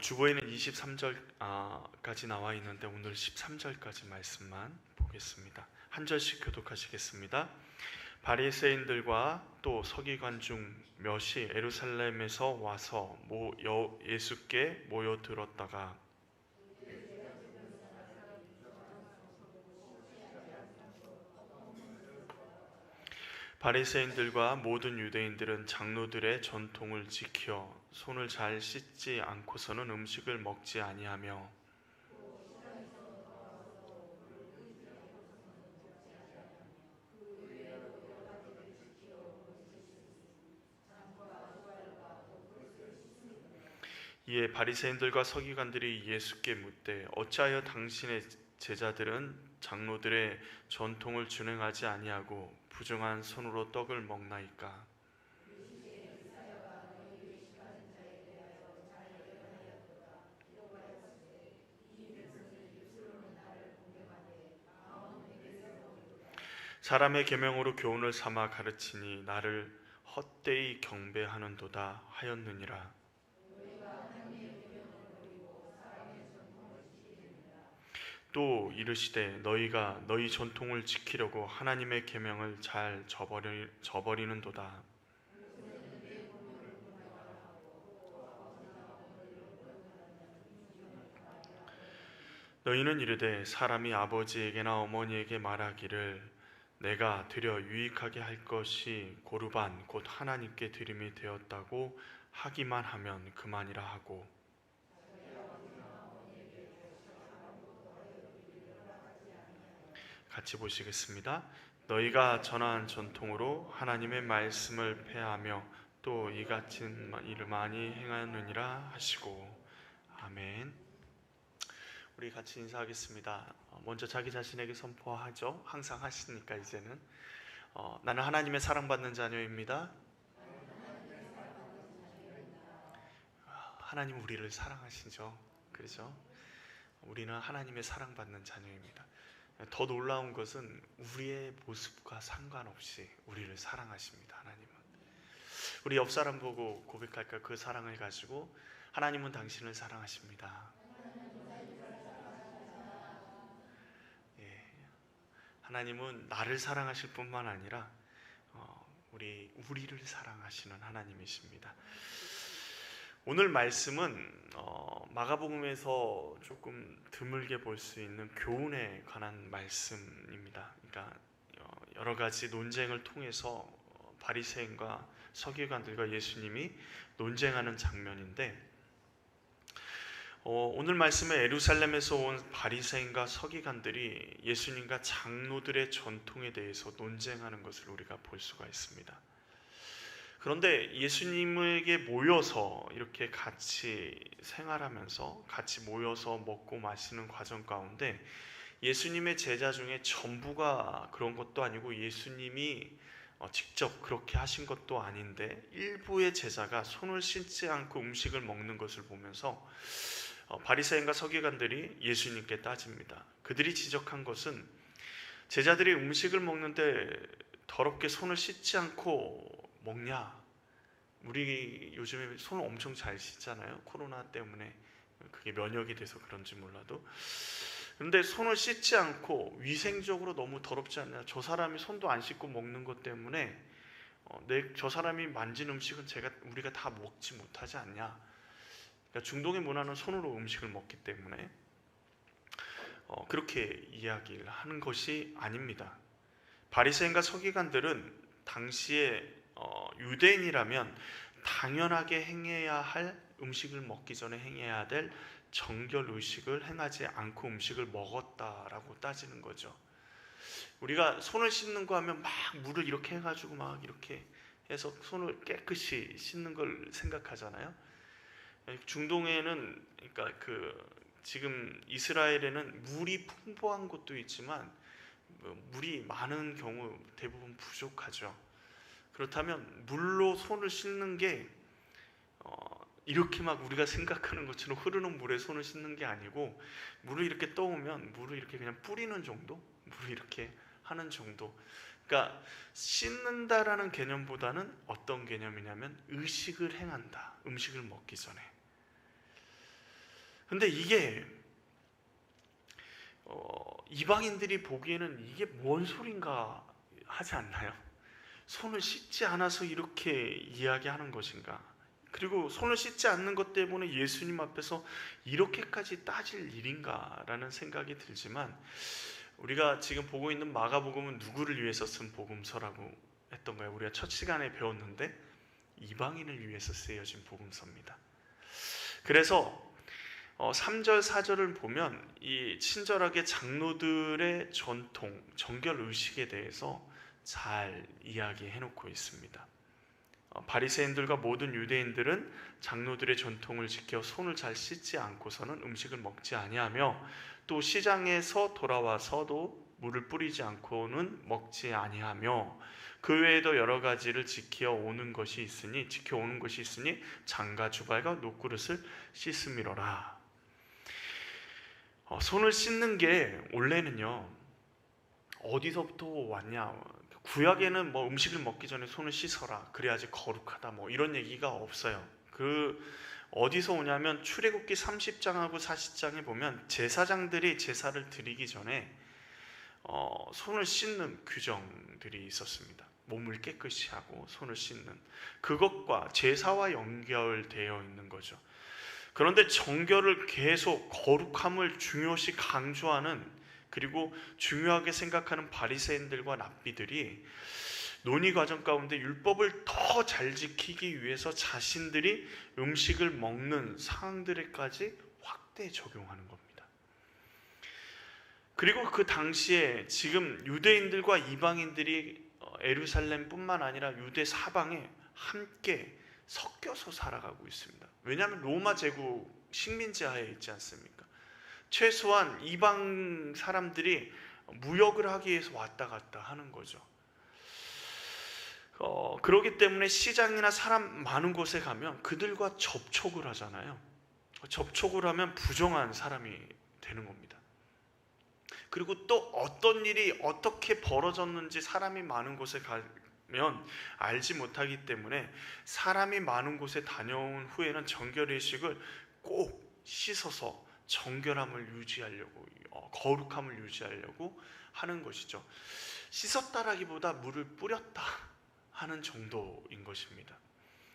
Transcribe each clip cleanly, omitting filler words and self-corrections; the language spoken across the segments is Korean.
주보에는 23절까지 나와 있는데 오늘 13절까지 말씀만 보겠습니다. 한 절씩 교독하시겠습니다. 바리새인들과 또 서기관 중 몇이 예루살렘에서 와서 예수께 모여들었다가 바리새인들과 모든 유대인들은 장로들의 전통을 지켜 손을 잘 씻지 않고서는 음식을 먹지 아니하며 이에 바리새인들과 서기관들이 예수께 묻되 어찌하여 당신의 제자들은 장로들의 전통을 준행하지 아니하고 부정한 손으로 떡을 먹나이까? 사람의 계명으로 교훈을 삼아 가르치니 나를 헛되이 경배하는도다 하였느니라. 또 이르시되 너희가 너희 전통을 지키려고 하나님의 계명을 잘 저버리는도다. 너희는 이르되 사람이 아버지에게나 어머니에게 말하기를 내가 드려 유익하게 할 것이 고르반 곧 하나님께 드림이 되었다고 하기만 하면 그만이라 하고 같이 보시겠습니다. 너희가 전한 전통으로 하나님의 말씀을 폐하며 또 이 같은 일을 많이 행하느니라 하시고 아멘. 우리 같이 인사하겠습니다. 먼저 자기 자신에게 선포하죠. 항상 하시니까 이제는 나는 하나님의 사랑받는 자녀입니다. 하나님 우리를 사랑하시죠. 그렇죠? 우리는 하나님의 사랑받는 자녀입니다. 더 놀라운 것은 우리의 모습과 상관없이 우리를 사랑하십니다. 하나님은. 우리 옆 사람 보고 고백할까? 그 사랑을 가지고 하나님은 당신을 사랑하십니다. 예, 하나님은 나를 사랑하실 뿐만 아니라 우리를 사랑하시는 하나님이십니다. 오늘 말씀은 마가복음에서 조금 드물게 볼 수 있는 교훈에 관한 말씀입니다. 그러니까 여러 가지 논쟁을 통해서 바리새인과 서기관들과 예수님이 논쟁하는 장면인데 오늘 말씀에 예루살렘에서 온 바리새인과 서기관들이 예수님과 장로들의 전통에 대해서 논쟁하는 것을 우리가 볼 수가 있습니다. 그런데 예수님에게 모여서 이렇게 같이 생활하면서 같이 모여서 먹고 마시는 과정 가운데 예수님의 제자 중에 전부가 그런 것도 아니고 예수님이 직접 그렇게 하신 것도 아닌데 일부의 제자가 손을 씻지 않고 음식을 먹는 것을 보면서 바리새인과 서기관들이 예수님께 따집니다. 그들이 지적한 것은 제자들이 음식을 먹는데 더럽게 손을 씻지 않고 먹냐? 우리 요즘에 손을 엄청 잘 씻잖아요. 코로나 때문에 그게 면역이 돼서 그런지 몰라도. 그런데 손을 씻지 않고 위생적으로 너무 더럽지 않냐? 저 사람이 손도 안 씻고 먹는 것 때문에 저 사람이 만진 음식은 우리가 다 먹지 못하지 않냐? 그러니까 중동의 문화는 손으로 음식을 먹기 때문에 그렇게 이야기를 하는 것이 아닙니다. 바리새인과 서기관들은 당시에 유대인이라면 당연하게 행해야 할 음식을 먹기 전에 행해야 될 정결 의식을 행하지 않고 음식을 먹었다라고 따지는 거죠. 우리가 손을 씻는 거 하면 막 물을 이렇게 해가지고 막 이렇게 해서 손을 깨끗이 씻는 걸 생각하잖아요. 중동에는 그러니까 지금 이스라엘에는 물이 풍부한 곳도 있지만 물이 많은 경우 대부분 부족하죠. 그렇다면 물로 손을 씻는 게 이렇게 막 우리가 생각하는 것처럼 흐르는 물에 손을 씻는 게 아니고 물을 이렇게 떠오면 물을 이렇게 그냥 뿌리는 정도? 물을 이렇게 하는 정도. 그러니까 씻는다라는 개념보다는 어떤 개념이냐면 의식을 행한다. 음식을 먹기 전에. 근데 이게 이방인들이 보기에는 이게 뭔 소린가 하지 않나요? 손을 씻지 않아서 이렇게 이야기하는 것인가? 그리고 손을 씻지 않는 것 때문에 예수님 앞에서 이렇게까지 따질 일인가? 라는 생각이 들지만, 우리가 지금 보고 있는 마가복음은 누구를 위해서 쓴 복음서라고 했던가요? 우리가 첫 시간에 배웠는데 이방인을 위해서 쓰여진 복음서입니다. 그래서 3절 4절을 보면 이 친절하게 장로들의 전통, 정결 의식에 대해서 잘 이야기해 놓고 있습니다. 바리새인들과 모든 유대인들은 장로들의 전통을 지켜 손을 잘 씻지 않고서는 음식을 먹지 아니하며, 또 시장에서 돌아와서도 물을 뿌리지 않고는 먹지 아니하며, 그 외에도 여러 가지를 지켜오는 것이 있으니 장과 주발과 녹그릇을 씻음이로라. 손을 씻는 게 원래는요, 어디서부터 왔냐? 구약에는 뭐 음식을 먹기 전에 손을 씻어라, 그래야지 거룩하다, 뭐 이런 얘기가 없어요. 어디서 오냐면 출애굽기 30장하고 40장에 보면 제사장들이 제사를 드리기 전에 손을 씻는 규정들이 있었습니다. 몸을 깨끗이 하고 손을 씻는, 그것과 제사와 연결되어 있는 거죠. 그런데 정결을 계속, 거룩함을 중요시 강조하는, 그리고 중요하게 생각하는 바리새인들과 랍비들이 논의 과정 가운데 율법을 더 잘 지키기 위해서 자신들이 음식을 먹는 상황들에까지 확대 적용하는 겁니다. 그리고 그 당시에 지금 유대인들과 이방인들이 예루살렘뿐만 아니라 유대 사방에 함께 섞여서 살아가고 있습니다. 왜냐하면 로마 제국 식민지 하에 있지 않습니까? 최소한 이방 사람들이 무역을 하기 위해서 왔다 갔다 하는 거죠. 그렇기 때문에 시장이나 사람 많은 곳에 가면 그들과 접촉을 하잖아요. 접촉을 하면 부정한 사람이 되는 겁니다. 그리고 또 어떤 일이 어떻게 벌어졌는지 사람이 많은 곳에 가면 알지 못하기 때문에, 사람이 많은 곳에 다녀온 후에는 정결의식을 꼭 씻어서 정결함을 유지하려고, 거룩함을 유지하려고 하는 것이죠. 씻었다라기보다 물을 뿌렸다 하는 정도인 것입니다.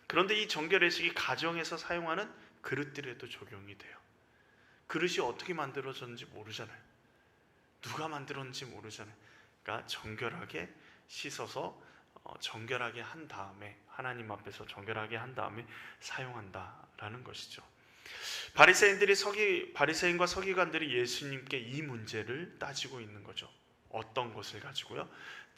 그런데 이 정결의식이 가정에서 사용하는 그릇들에도 적용이 돼요. 그릇이 어떻게 만들어졌는지 모르잖아요. 누가 만들었는지 모르잖아요. 그러니까 정결하게 씻어서 정결하게 한 다음에, 하나님 앞에서 정결하게 한 다음에 사용한다라는 것이죠. 바리새인과 서기관들이 예수님께 이 문제를 따지고 있는 거죠. 어떤 것을 가지고요?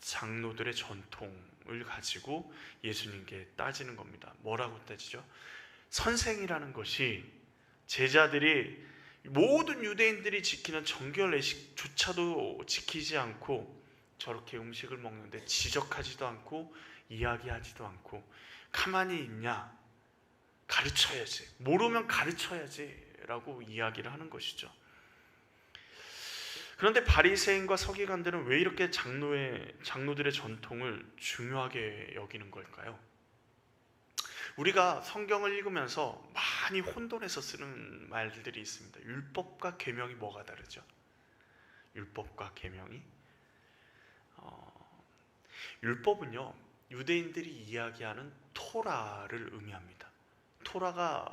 장로들의 전통을 가지고 예수님께 따지는 겁니다. 뭐라고 따지죠? 선생이라는 것이 제자들이, 모든 유대인들이 지키는 정결의식조차도 지키지 않고 저렇게 음식을 먹는데 지적하지도 않고 이야기하지도 않고 가만히 있냐? 가르쳐야지, 모르면 가르쳐야지 라고 이야기를 하는 것이죠. 그런데 바리새인과 서기관들은 왜 이렇게 장로들의 전통을 중요하게 여기는 걸까요? 우리가 성경을 읽으면서 많이 혼돈해서 쓰는 말들이 있습니다. 율법과 계명이 뭐가 다르죠? 율법과 계명이, 율법은요, 유대인들이 이야기하는 토라를 의미합니다. 토라가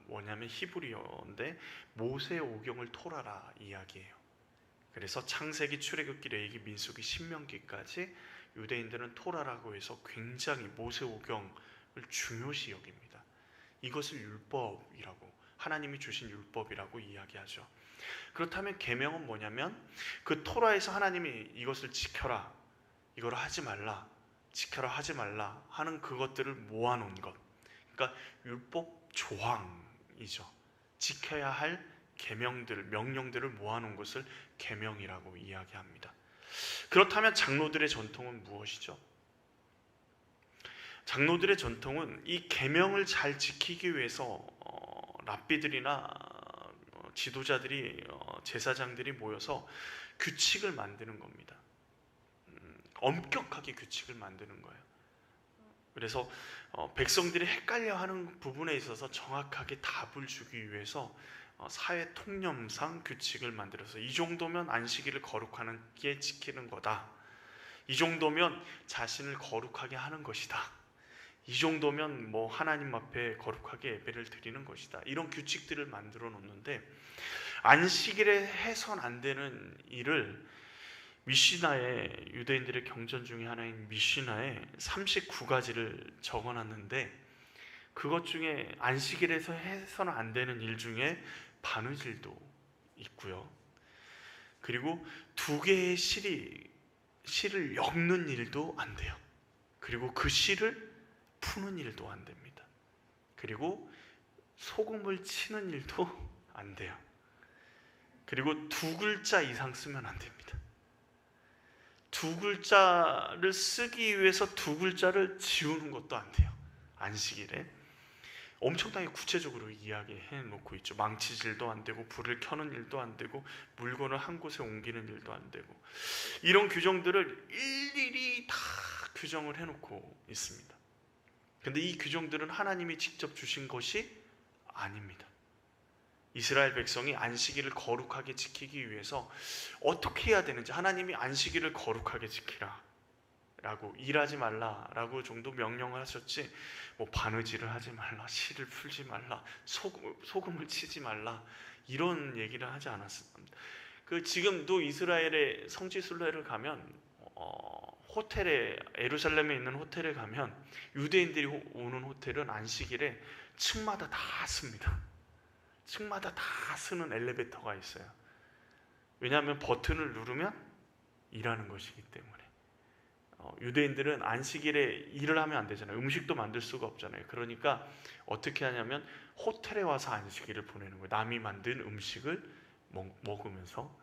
뭐냐면 히브리어인데 모세 오경을 토라라 이야기해요. 그래서 창세기, 출애굽기, 레위기, 민수기, 신명기까지 유대인들은 토라라고 해서 굉장히 모세 오경을 중요시 여깁니다. 이것을 율법이라고, 하나님이 주신 율법이라고 이야기하죠. 그렇다면 계명은 뭐냐면 그 토라에서 하나님이 이것을 지켜라, 이걸 하지 말라, 지켜라, 하지 말라 하는 그것들을 모아놓은 것, 그러니까 율법 조항이죠. 지켜야 할 계명들, 명령들을 모아놓은 것을 계명이라고 이야기합니다. 그렇다면 장로들의 전통은 무엇이죠? 장로들의 전통은 이 계명을 잘 지키기 위해서 랍비들이나 지도자들이, 제사장들이 모여서 규칙을 만드는 겁니다. 엄격하게 규칙을 만드는 거예요. 그래서 백성들이 헷갈려하는 부분에 있어서 정확하게 답을 주기 위해서 사회 통념상 규칙을 만들어서 이 정도면 안식일을 거룩하게 지키는 거다. 이 정도면 자신을 거룩하게 하는 것이다. 이 정도면 뭐 하나님 앞에 거룩하게 예배를 드리는 것이다. 이런 규칙들을 만들어 놓는데 안식일에 해선 안 되는 일을 미시나에, 유대인들의 경전 중에 하나인 미시나에 39가지를 적어놨는데, 그것 중에 안식일에서 해서는 안 되는 일 중에 바느질도 있고요. 그리고 2개의 실을 엮는 일도 안 돼요. 그리고 그 실을 푸는 일도 안 됩니다. 그리고 소금을 치는 일도 안 돼요. 그리고 2글자 이상 쓰면 안 됩니다. 2글자를 쓰기 위해서 2글자를 지우는 것도 안 돼요. 안식일에 엄청나게 구체적으로 이야기해 놓고 있죠. 망치질도 안 되고, 불을 켜는 일도 안 되고, 물건을 한 곳에 옮기는 일도 안 되고, 이런 규정들을 일일이 다 규정을 해놓고 있습니다. 근데 이 규정들은 하나님이 직접 주신 것이 아닙니다. 이스라엘 백성이 안식일을 거룩하게 지키기 위해서 어떻게 해야 되는지, 하나님이 안식일을 거룩하게 지키라 라고, 일하지 말라 라고 정도 명령을 하셨지, 뭐 바느질을 하지 말라, 실을 풀지 말라, 소금을 치지 말라, 이런 얘기를 하지 않았습니다. 지금도 이스라엘의 성지순례를 가면 호텔에, 예루살렘에 있는 호텔에 가면, 유대인들이 오는 호텔은 안식일에 층마다 다 씁니다. 층마다 다 쓰는 엘리베이터가 있어요. 왜냐하면 버튼을 누르면 일하는 것이기 때문에. 유대인들은 안식일에 일을 하면 안 되잖아요. 음식도 만들 수가 없잖아요. 그러니까 어떻게 하냐면 호텔에 와서 안식일을 보내는 거예요. 남이 만든 음식을 먹으면서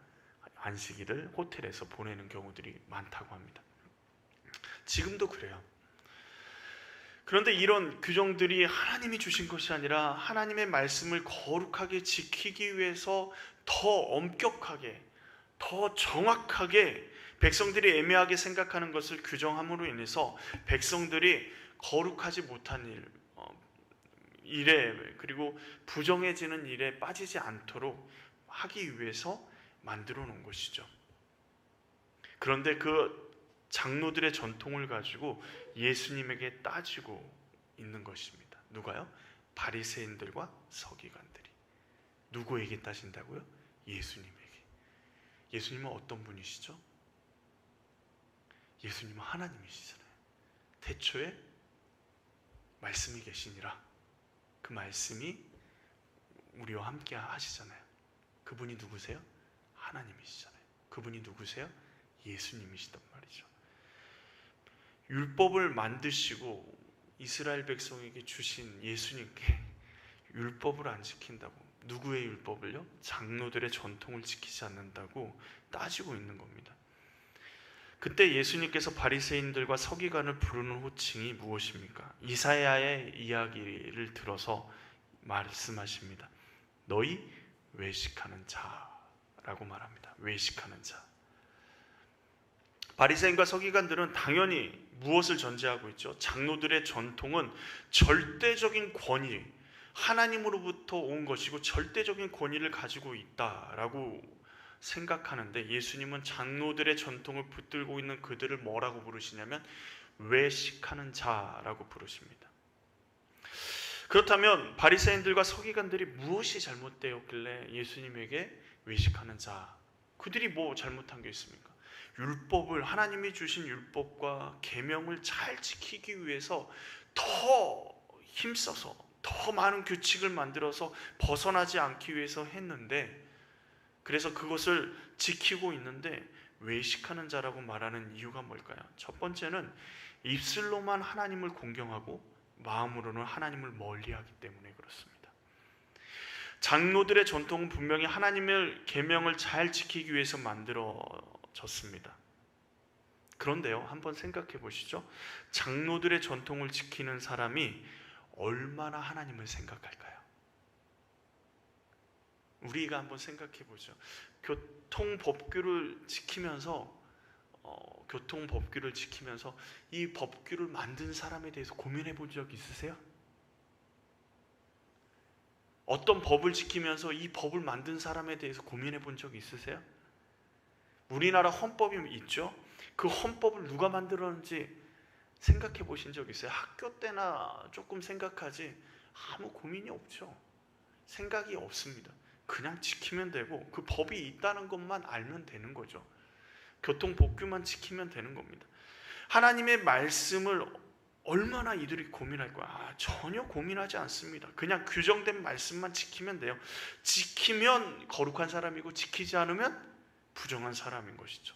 안식일을 호텔에서 보내는 경우들이 많다고 합니다. 지금도 그래요. 그런데 이런 규정들이 하나님이 주신 것이 아니라 하나님의 말씀을 거룩하게 지키기 위해서 더 엄격하게, 더 정확하게 백성들이 애매하게 생각하는 것을 규정함으로 인해서 백성들이 거룩하지 못한 일에, 그리고 부정해지는 일에 빠지지 않도록 하기 위해서 만들어 놓은 것이죠. 그런데 그 장로들의 전통을 가지고 예수님에게 따지고 있는 것입니다. 누가요? 바리새인들과 서기관들이. 누구에게 따진다고요? 예수님에게. 예수님은 어떤 분이시죠? 예수님은 하나님이시잖아요. 태초에 말씀이 계시니라. 그 말씀이 우리와 함께 하시잖아요. 그분이 누구세요? 하나님이시잖아요. 그분이 누구세요? 예수님이시단 말이죠. 율법을 만드시고 이스라엘 백성에게 주신 예수님께 율법을 안 지킨다고, 누구의 율법을요? 장로들의 전통을 지키지 않는다고 따지고 있는 겁니다. 그때 예수님께서 바리새인들과 서기관을 부르는 호칭이 무엇입니까? 이사야의 이야기를 들어서 말씀하십니다. 너희 외식하는 자라고 말합니다. 외식하는 자. 바리새인과 서기관들은 당연히 무엇을 전제하고 있죠? 장로들의 전통은 절대적인 권위, 하나님으로부터 온 것이고 절대적인 권위를 가지고 있다라고 생각하는데, 예수님은 장로들의 전통을 붙들고 있는 그들을 뭐라고 부르시냐면 외식하는 자라고 부르십니다. 그렇다면 바리새인들과 서기관들이 무엇이 잘못되었길래 예수님에게 외식하는 자, 그들이 뭐 잘못한 게 있습니까? 율법을, 하나님이 주신 율법과 계명을 잘 지키기 위해서 더 힘써서 더 많은 규칙을 만들어서 벗어나지 않기 위해서 했는데, 그래서 그것을 지키고 있는데 외식하는 자라고 말하는 이유가 뭘까요? 첫 번째는 입술로만 하나님을 공경하고 마음으로는 하나님을 멀리하기 때문에 그렇습니다. 장로들의 전통은 분명히 하나님의 계명을 잘 지키기 위해서 만들어졌습니다. 그런데요, 한번 생각해 보시죠. 장로들의 전통을 지키는 사람이 얼마나 하나님을 생각할까요? 우리가 한번 생각해 보죠. 교통법규를 지키면서 교통법규를 지키면서 이 법규를 만든 사람에 대해서 고민해 본 적 있으세요? 어떤 법을 지키면서 이 법을 만든 사람에 대해서 고민해 본 적 있으세요? 우리나라 헌법이 있죠? 그 헌법을 누가 만들었는지 생각해 보신 적 있어요? 학교 때나 조금 생각하지 아무 고민이 없죠. 생각이 없습니다. 그냥 지키면 되고 그 법이 있다는 것만 알면 되는 거죠. 교통법규만 지키면 되는 겁니다. 하나님의 말씀을 얼마나 이들이 고민할 거야? 전혀 고민하지 않습니다. 그냥 규정된 말씀만 지키면 돼요. 지키면 거룩한 사람이고 지키지 않으면 부정한 사람인 것이죠.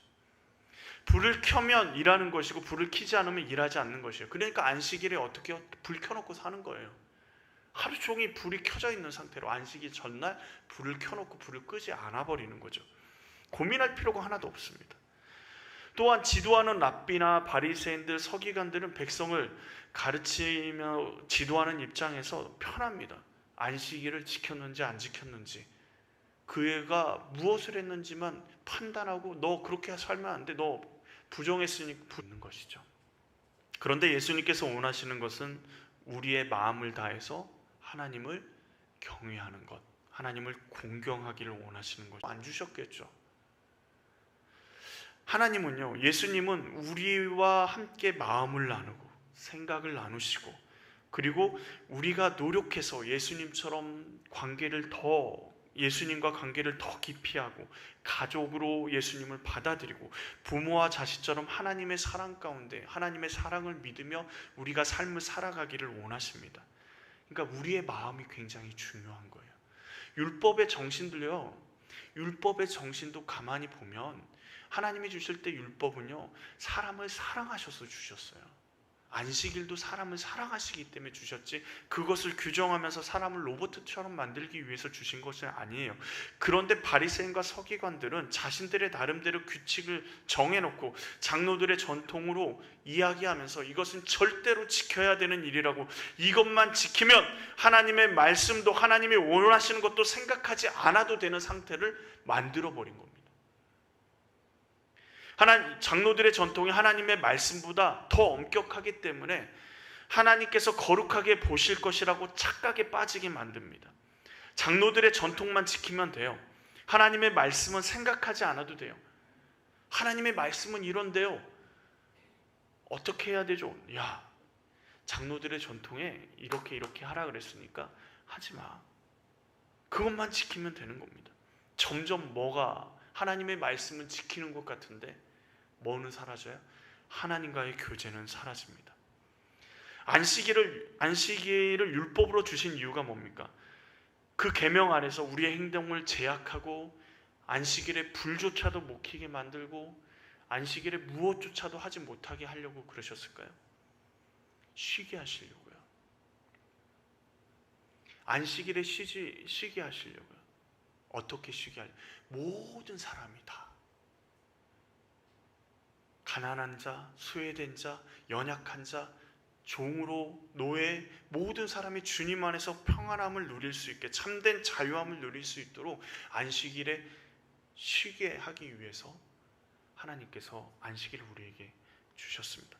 불을 켜면 일하는 것이고 불을 켜지 않으면 일하지 않는 것이에요. 그러니까 안식일에 어떻게 해요? 불 켜놓고 사는 거예요. 하루 종일 불이 켜져 있는 상태로 안식일 전날 불을 켜놓고 불을 끄지 않아 버리는 거죠. 고민할 필요가 하나도 없습니다. 또한 지도하는 랍비나 바리새인들, 서기관들은 백성을 가르치며 지도하는 입장에서 편합니다. 안식일을 지켰는지 안 지켰는지, 그 애가 무엇을 했는지만 판단하고 너 그렇게 살면 안 돼, 너 부정했으니 붙는 것이죠. 그런데 예수님께서 원하시는 것은 우리의 마음을 다해서 하나님을 경외하는 것, 하나님을 공경하기를 원하시는 것. 안 주셨겠죠. 하나님은요, 예수님은 우리와 함께 마음을 나누고 생각을 나누시고, 그리고 우리가 노력해서 예수님과 관계를 더 깊이 하고 가족으로 예수님을 받아들이고 부모와 자식처럼 하나님의 사랑 가운데 하나님의 사랑을 믿으며 우리가 삶을 살아가기를 원하십니다. 그러니까 우리의 마음이 굉장히 중요한 거예요. 율법의 정신도 가만히 보면 하나님이 주실 때 율법은요, 사람을 사랑하셔서 주셨어요. 안식일도 사람을 사랑하시기 때문에 주셨지, 그것을 규정하면서 사람을 로봇처럼 만들기 위해서 주신 것은 아니에요. 그런데 바리새인과 서기관들은 자신들의 나름대로 규칙을 정해놓고 장로들의 전통으로 이야기하면서 이것은 절대로 지켜야 되는 일이라고, 이것만 지키면 하나님의 말씀도 하나님이 원하시는 것도 생각하지 않아도 되는 상태를 만들어버린 겁니다. 장로들의 전통이 하나님의 말씀보다 더 엄격하기 때문에 하나님께서 거룩하게 보실 것이라고 착각에 빠지게 만듭니다. 장로들의 전통만 지키면 돼요. 하나님의 말씀은 생각하지 않아도 돼요. 하나님의 말씀은 이런데요, 어떻게 해야 되죠? 야, 장로들의 전통에 이렇게 하라 그랬으니까 하지 마. 그것만 지키면 되는 겁니다. 점점 하나님의 말씀은 지키는 것 같은데 뭐는 사라져요? 하나님과의 교제는 사라집니다. 안식일을 율법으로 주신 이유가 뭡니까? 그 계명 안에서 우리의 행동을 제약하고 안식일에 불조차도 못 켜게 만들고 안식일에 무엇조차도 하지 못하게 하려고 그러셨을까요? 쉬게 하시려고요. 안식일에 쉬게 하시려고요. 어떻게 쉬게 하려고? 모든 사람이 다, 가난한 자, 소외된 자, 연약한 자, 종으로 노예, 모든 사람이 주님 안에서 평안함을 누릴 수 있게, 참된 자유함을 누릴 수 있도록 안식일에 쉬게 하기 위해서 하나님께서 안식일을 우리에게 주셨습니다.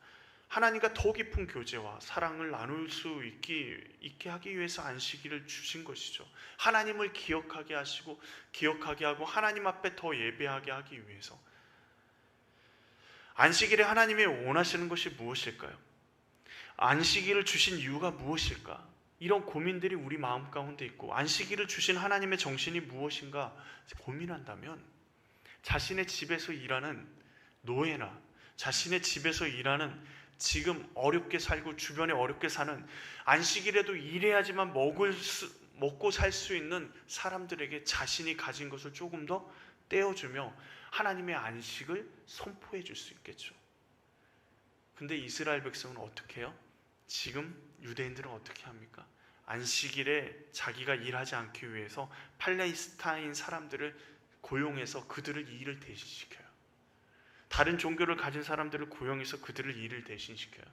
하나님과 더 깊은 교제와 사랑을 나눌 수 있게 하기 위해서 안식일을 주신 것이죠. 하나님을 기억하게 하고 하나님 앞에 더 예배하게 하기 위해서. 안식일에 하나님이 원하시는 것이 무엇일까요? 안식일을 주신 이유가 무엇일까? 이런 고민들이 우리 마음 가운데 있고, 안식일을 주신 하나님의 정신이 무엇인가 고민한다면, 자신의 집에서 일하는 노예나 자신의 집에서 일하는 지금 어렵게 살고 주변에 어렵게 사는, 안식일에도 일해야지만 먹고 살 수 있는 사람들에게 자신이 가진 것을 조금 더 떼어주며 하나님의 안식을 선포해 줄 수 있겠죠. 근데 이스라엘 백성은 어떻게 해요? 지금 유대인들은 어떻게 합니까? 안식일에 자기가 일하지 않기 위해서 팔레스타인 사람들을 고용해서 그들을 일을 대신시켜요. 다른 종교를 가진 사람들을 고용해서 그들을 일을 대신시켜요.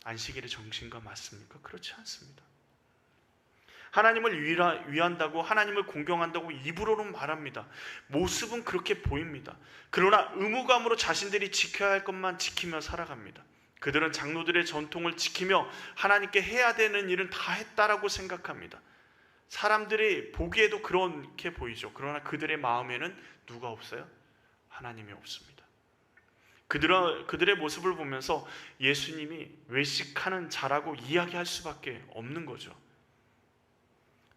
안식일의 정신과 맞습니까? 그렇지 않습니다. 하나님을 위한다고, 하나님을 공경한다고 입으로는 말합니다. 모습은 그렇게 보입니다. 그러나 의무감으로 자신들이 지켜야 할 것만 지키며 살아갑니다. 그들은 장로들의 전통을 지키며 하나님께 해야 되는 일은 다 했다라고 생각합니다. 사람들이 보기에도 그렇게 보이죠. 그러나 그들의 마음에는 누가 없어요? 하나님이 없습니다. 그들의 모습을 보면서 예수님이 외식하는 자라고 이야기할 수밖에 없는 거죠.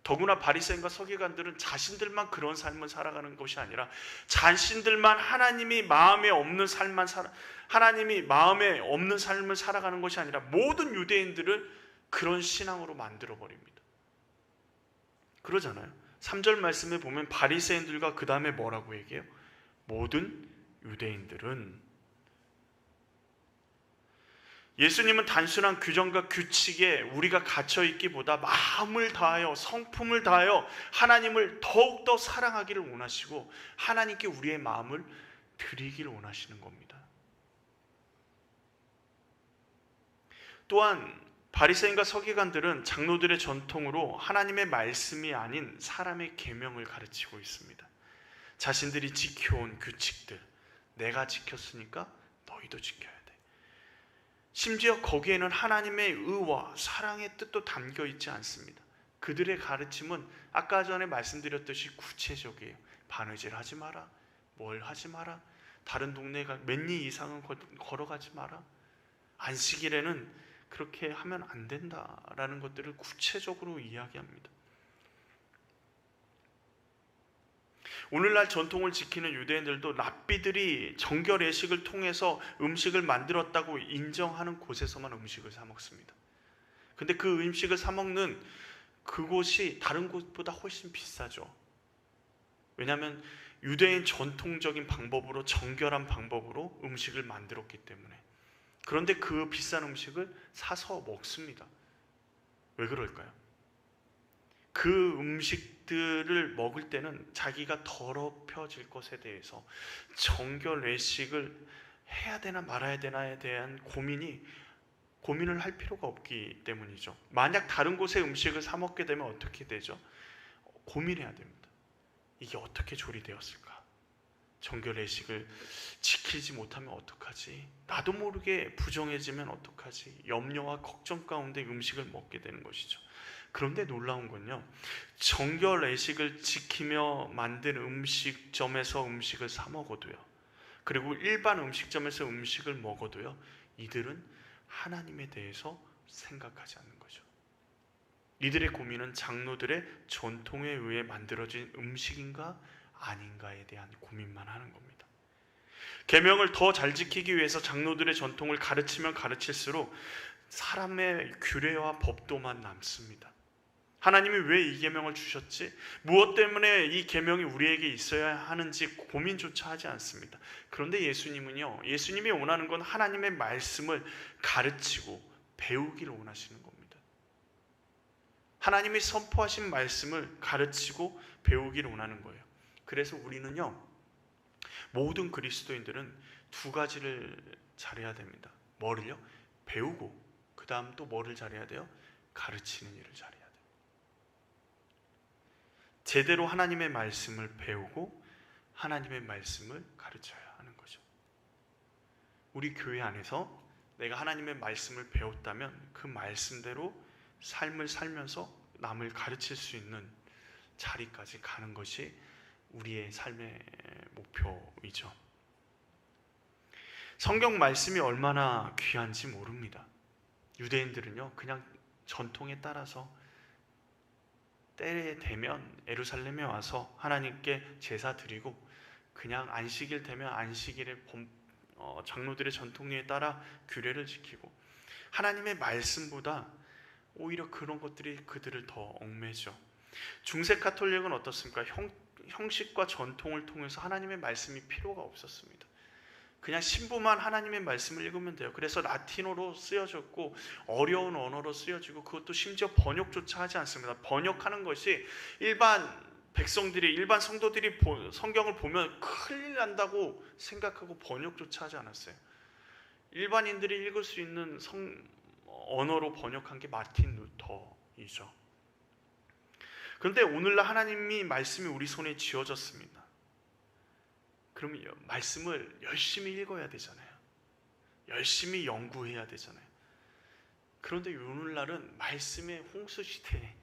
더구나 바리새인과 서기관들은 자신들만 그런 삶을 살아가는 것이 아니라 자신들만 하나님이 마음에 없는 삶을 살아가는 것이 아니라 모든 유대인들을 그런 신앙으로 만들어 버립니다. 그러잖아요. 3절 말씀에 보면 바리새인들과 그 다음에 뭐라고 얘기해요? 모든 유대인들은. 예수님은 단순한 규정과 규칙에 우리가 갇혀있기보다 마음을 다하여 성품을 다하여 하나님을 더욱더 사랑하기를 원하시고 하나님께 우리의 마음을 드리기를 원하시는 겁니다. 또한 바리새인과 서기관들은 장로들의 전통으로 하나님의 말씀이 아닌 사람의 계명을 가르치고 있습니다. 자신들이 지켜온 규칙들, 내가 지켰으니까 너희도 지켜야 돼. 심지어 거기에는 하나님의 의와 사랑의 뜻도 담겨 있지 않습니다. 그들의 가르침은 아까 전에 말씀드렸듯이 구체적이에요. 바느질 하지 마라, 뭘 하지 마라, 다른 동네 몇 리 이상은 걸어가지 마라, 안식일에는 그렇게 하면 안 된다라는 것들을 구체적으로 이야기합니다. 오늘날 전통을 지키는 유대인들도 랍비들이 정결 예식을 통해서 음식을 만들었다고 인정하는 곳에서만 음식을 사 먹습니다. 근데 그 음식을 사 먹는 그곳이 다른 곳보다 훨씬 비싸죠. 왜냐하면 유대인 전통적인 방법으로, 정결한 방법으로 음식을 만들었기 때문에. 그런데 그 비싼 음식을 사서 먹습니다. 왜 그럴까요? 그 음식들을 먹을 때는 자기가 더럽혀질 것에 대해서 정결 외식을 해야 되나 말아야 되나에 대한 고민을 할 필요가 없기 때문이죠. 만약 다른 곳의 음식을 사 먹게 되면 어떻게 되죠? 고민해야 됩니다. 이게 어떻게 조리되었을까? 정결 외식을 지키지 못하면 어떡하지? 나도 모르게 부정해지면 어떡하지? 염려와 걱정 가운데 음식을 먹게 되는 것이죠. 그런데 놀라운 건요, 정결 외식을 지키며 만든 음식점에서 음식을 사 먹어도요, 그리고 일반 음식점에서 음식을 먹어도요, 이들은 하나님에 대해서 생각하지 않는 거죠. 이들의 고민은 장로들의 전통에 의해 만들어진 음식인가 아닌가에 대한 고민만 하는 겁니다. 계명을 더 잘 지키기 위해서 장로들의 전통을 가르치면 가르칠수록 사람의 규례와 법도만 남습니다. 하나님이 왜 이 계명을 주셨지? 무엇 때문에 이 계명이 우리에게 있어야 하는지 고민조차 하지 않습니다. 그런데 예수님은요, 예수님이 원하는 건 하나님의 말씀을 가르치고 배우기를 원하시는 겁니다. 하나님이 선포하신 말씀을 가르치고 배우기를 원하는 거예요. 그래서 우리는요, 모든 그리스도인들은 두 가지를 잘해야 됩니다. 뭐를요? 배우고, 그 다음 또 뭐를 잘해야 돼요? 가르치는 일을 잘해야 돼요. 제대로 하나님의 말씀을 배우고 하나님의 말씀을 가르쳐야 하는 거죠. 우리 교회 안에서 내가 하나님의 말씀을 배웠다면 그 말씀대로 삶을 살면서 남을 가르칠 수 있는 자리까지 가는 것이 우리의 삶의 목표이죠. 성경 말씀이 얼마나 귀한지 모릅니다. 유대인들은요, 그냥 전통에 따라서 때에 되면 예루살렘에 와서 하나님께 제사 드리고, 그냥 안식일 되면 안식일에 장로들의 전통에 따라 규례를 지키고, 하나님의 말씀보다 오히려 그런 것들이 그들을 더 얽매죠. 중세 가톨릭은 어떻습니까? 형식과 전통을 통해서 하나님의 말씀이 필요가 없었습니다. 그냥 신부만 하나님의 말씀을 읽으면 돼요. 그래서 라틴어로 쓰여졌고 어려운 언어로 쓰여지고, 그것도 심지어 번역조차 하지 않습니다. 번역하는 것이 일반 성도들이 성경을 보면 큰일 난다고 생각하고 번역조차 하지 않았어요. 일반인들이 읽을 수 있는 언어로 번역한 게 마틴 루터이죠. 그런데 오늘날 하나님이 말씀이 우리 손에 쥐어졌습니다. 그러면 말씀을 열심히 읽어야 되잖아요. 열심히 연구해야 되잖아요. 그런데 오늘날은 말씀의 홍수 시대에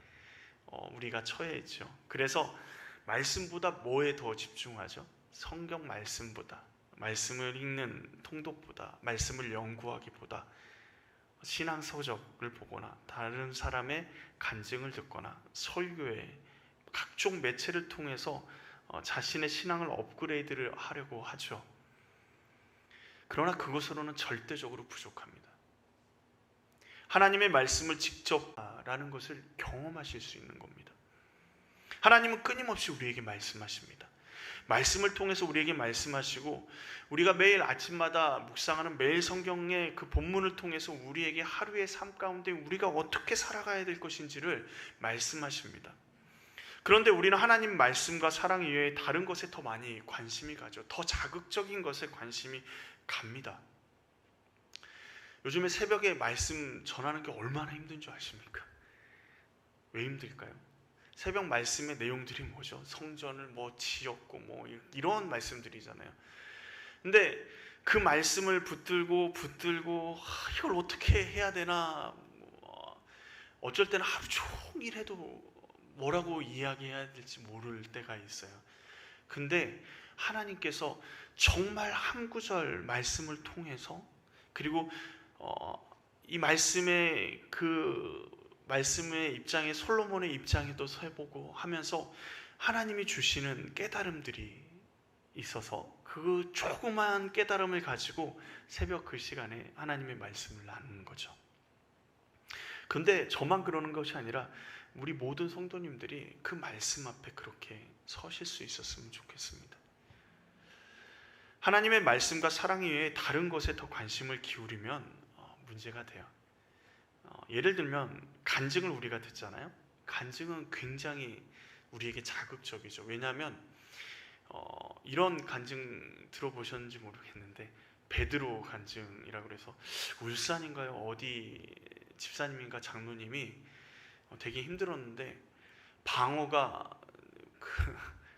우리가 처해 있죠. 그래서 말씀보다 뭐에 더 집중하죠? 성경 말씀보다, 말씀을 읽는 통독보다, 말씀을 연구하기보다 신앙 서적을 보거나 다른 사람의 간증을 듣거나 설교에 각종 매체를 통해서 자신의 신앙을 업그레이드를 하려고 하죠. 그러나 그것으로는 절대적으로 부족합니다. 하나님의 말씀을 직접 라는 것을 경험하실 수 있는 겁니다. 하나님은 끊임없이 우리에게 말씀하십니다. 말씀을 통해서 우리에게 말씀하시고 우리가 매일 아침마다 묵상하는 매일 성경의 그 본문을 통해서 우리에게 하루의 삶 가운데 우리가 어떻게 살아가야 될 것인지를 말씀하십니다. 그런데 우리는 하나님 말씀과 사랑 이외에 다른 것에 더 많이 관심이 가죠. 더 자극적인 것에 관심이 갑니다. 요즘에 새벽에 말씀 전하는 게 얼마나 힘든 줄 아십니까? 왜 힘들까요? 새벽 말씀의 내용들이 뭐죠? 성전을 지었고 이런 말씀들이잖아요. 근데 그 말씀을 붙들고 이걸 어떻게 해야 되나, 어쩔 때는 하루 종일 해도 뭐라고 이야기해야 될지 모를 때가 있어요. 근데 하나님께서 정말 한 구절 말씀을 통해서, 그리고 이 말씀의 입장에, 솔로몬의 입장에도 서보고 하면서 하나님이 주시는 깨달음들이 있어서 그 조그만 깨달음을 가지고 새벽 그 시간에 하나님의 말씀을 나누는 거죠. 근데 저만 그러는 것이 아니라 우리 모든 성도님들이 그 말씀 앞에 그렇게 서실 수 있었으면 좋겠습니다. 하나님의 말씀과 사랑 이외에 다른 것에 더 관심을 기울이면 문제가 돼요. 예를 들면 간증을 우리가 듣잖아요. 간증은 굉장히 우리에게 자극적이죠. 왜냐하면 이런 간증 들어보셨는지 모르겠는데 베드로 간증이라고 그래서 울산인가요? 어디 집사님인가 장로님이 되게 힘들었는데 방어가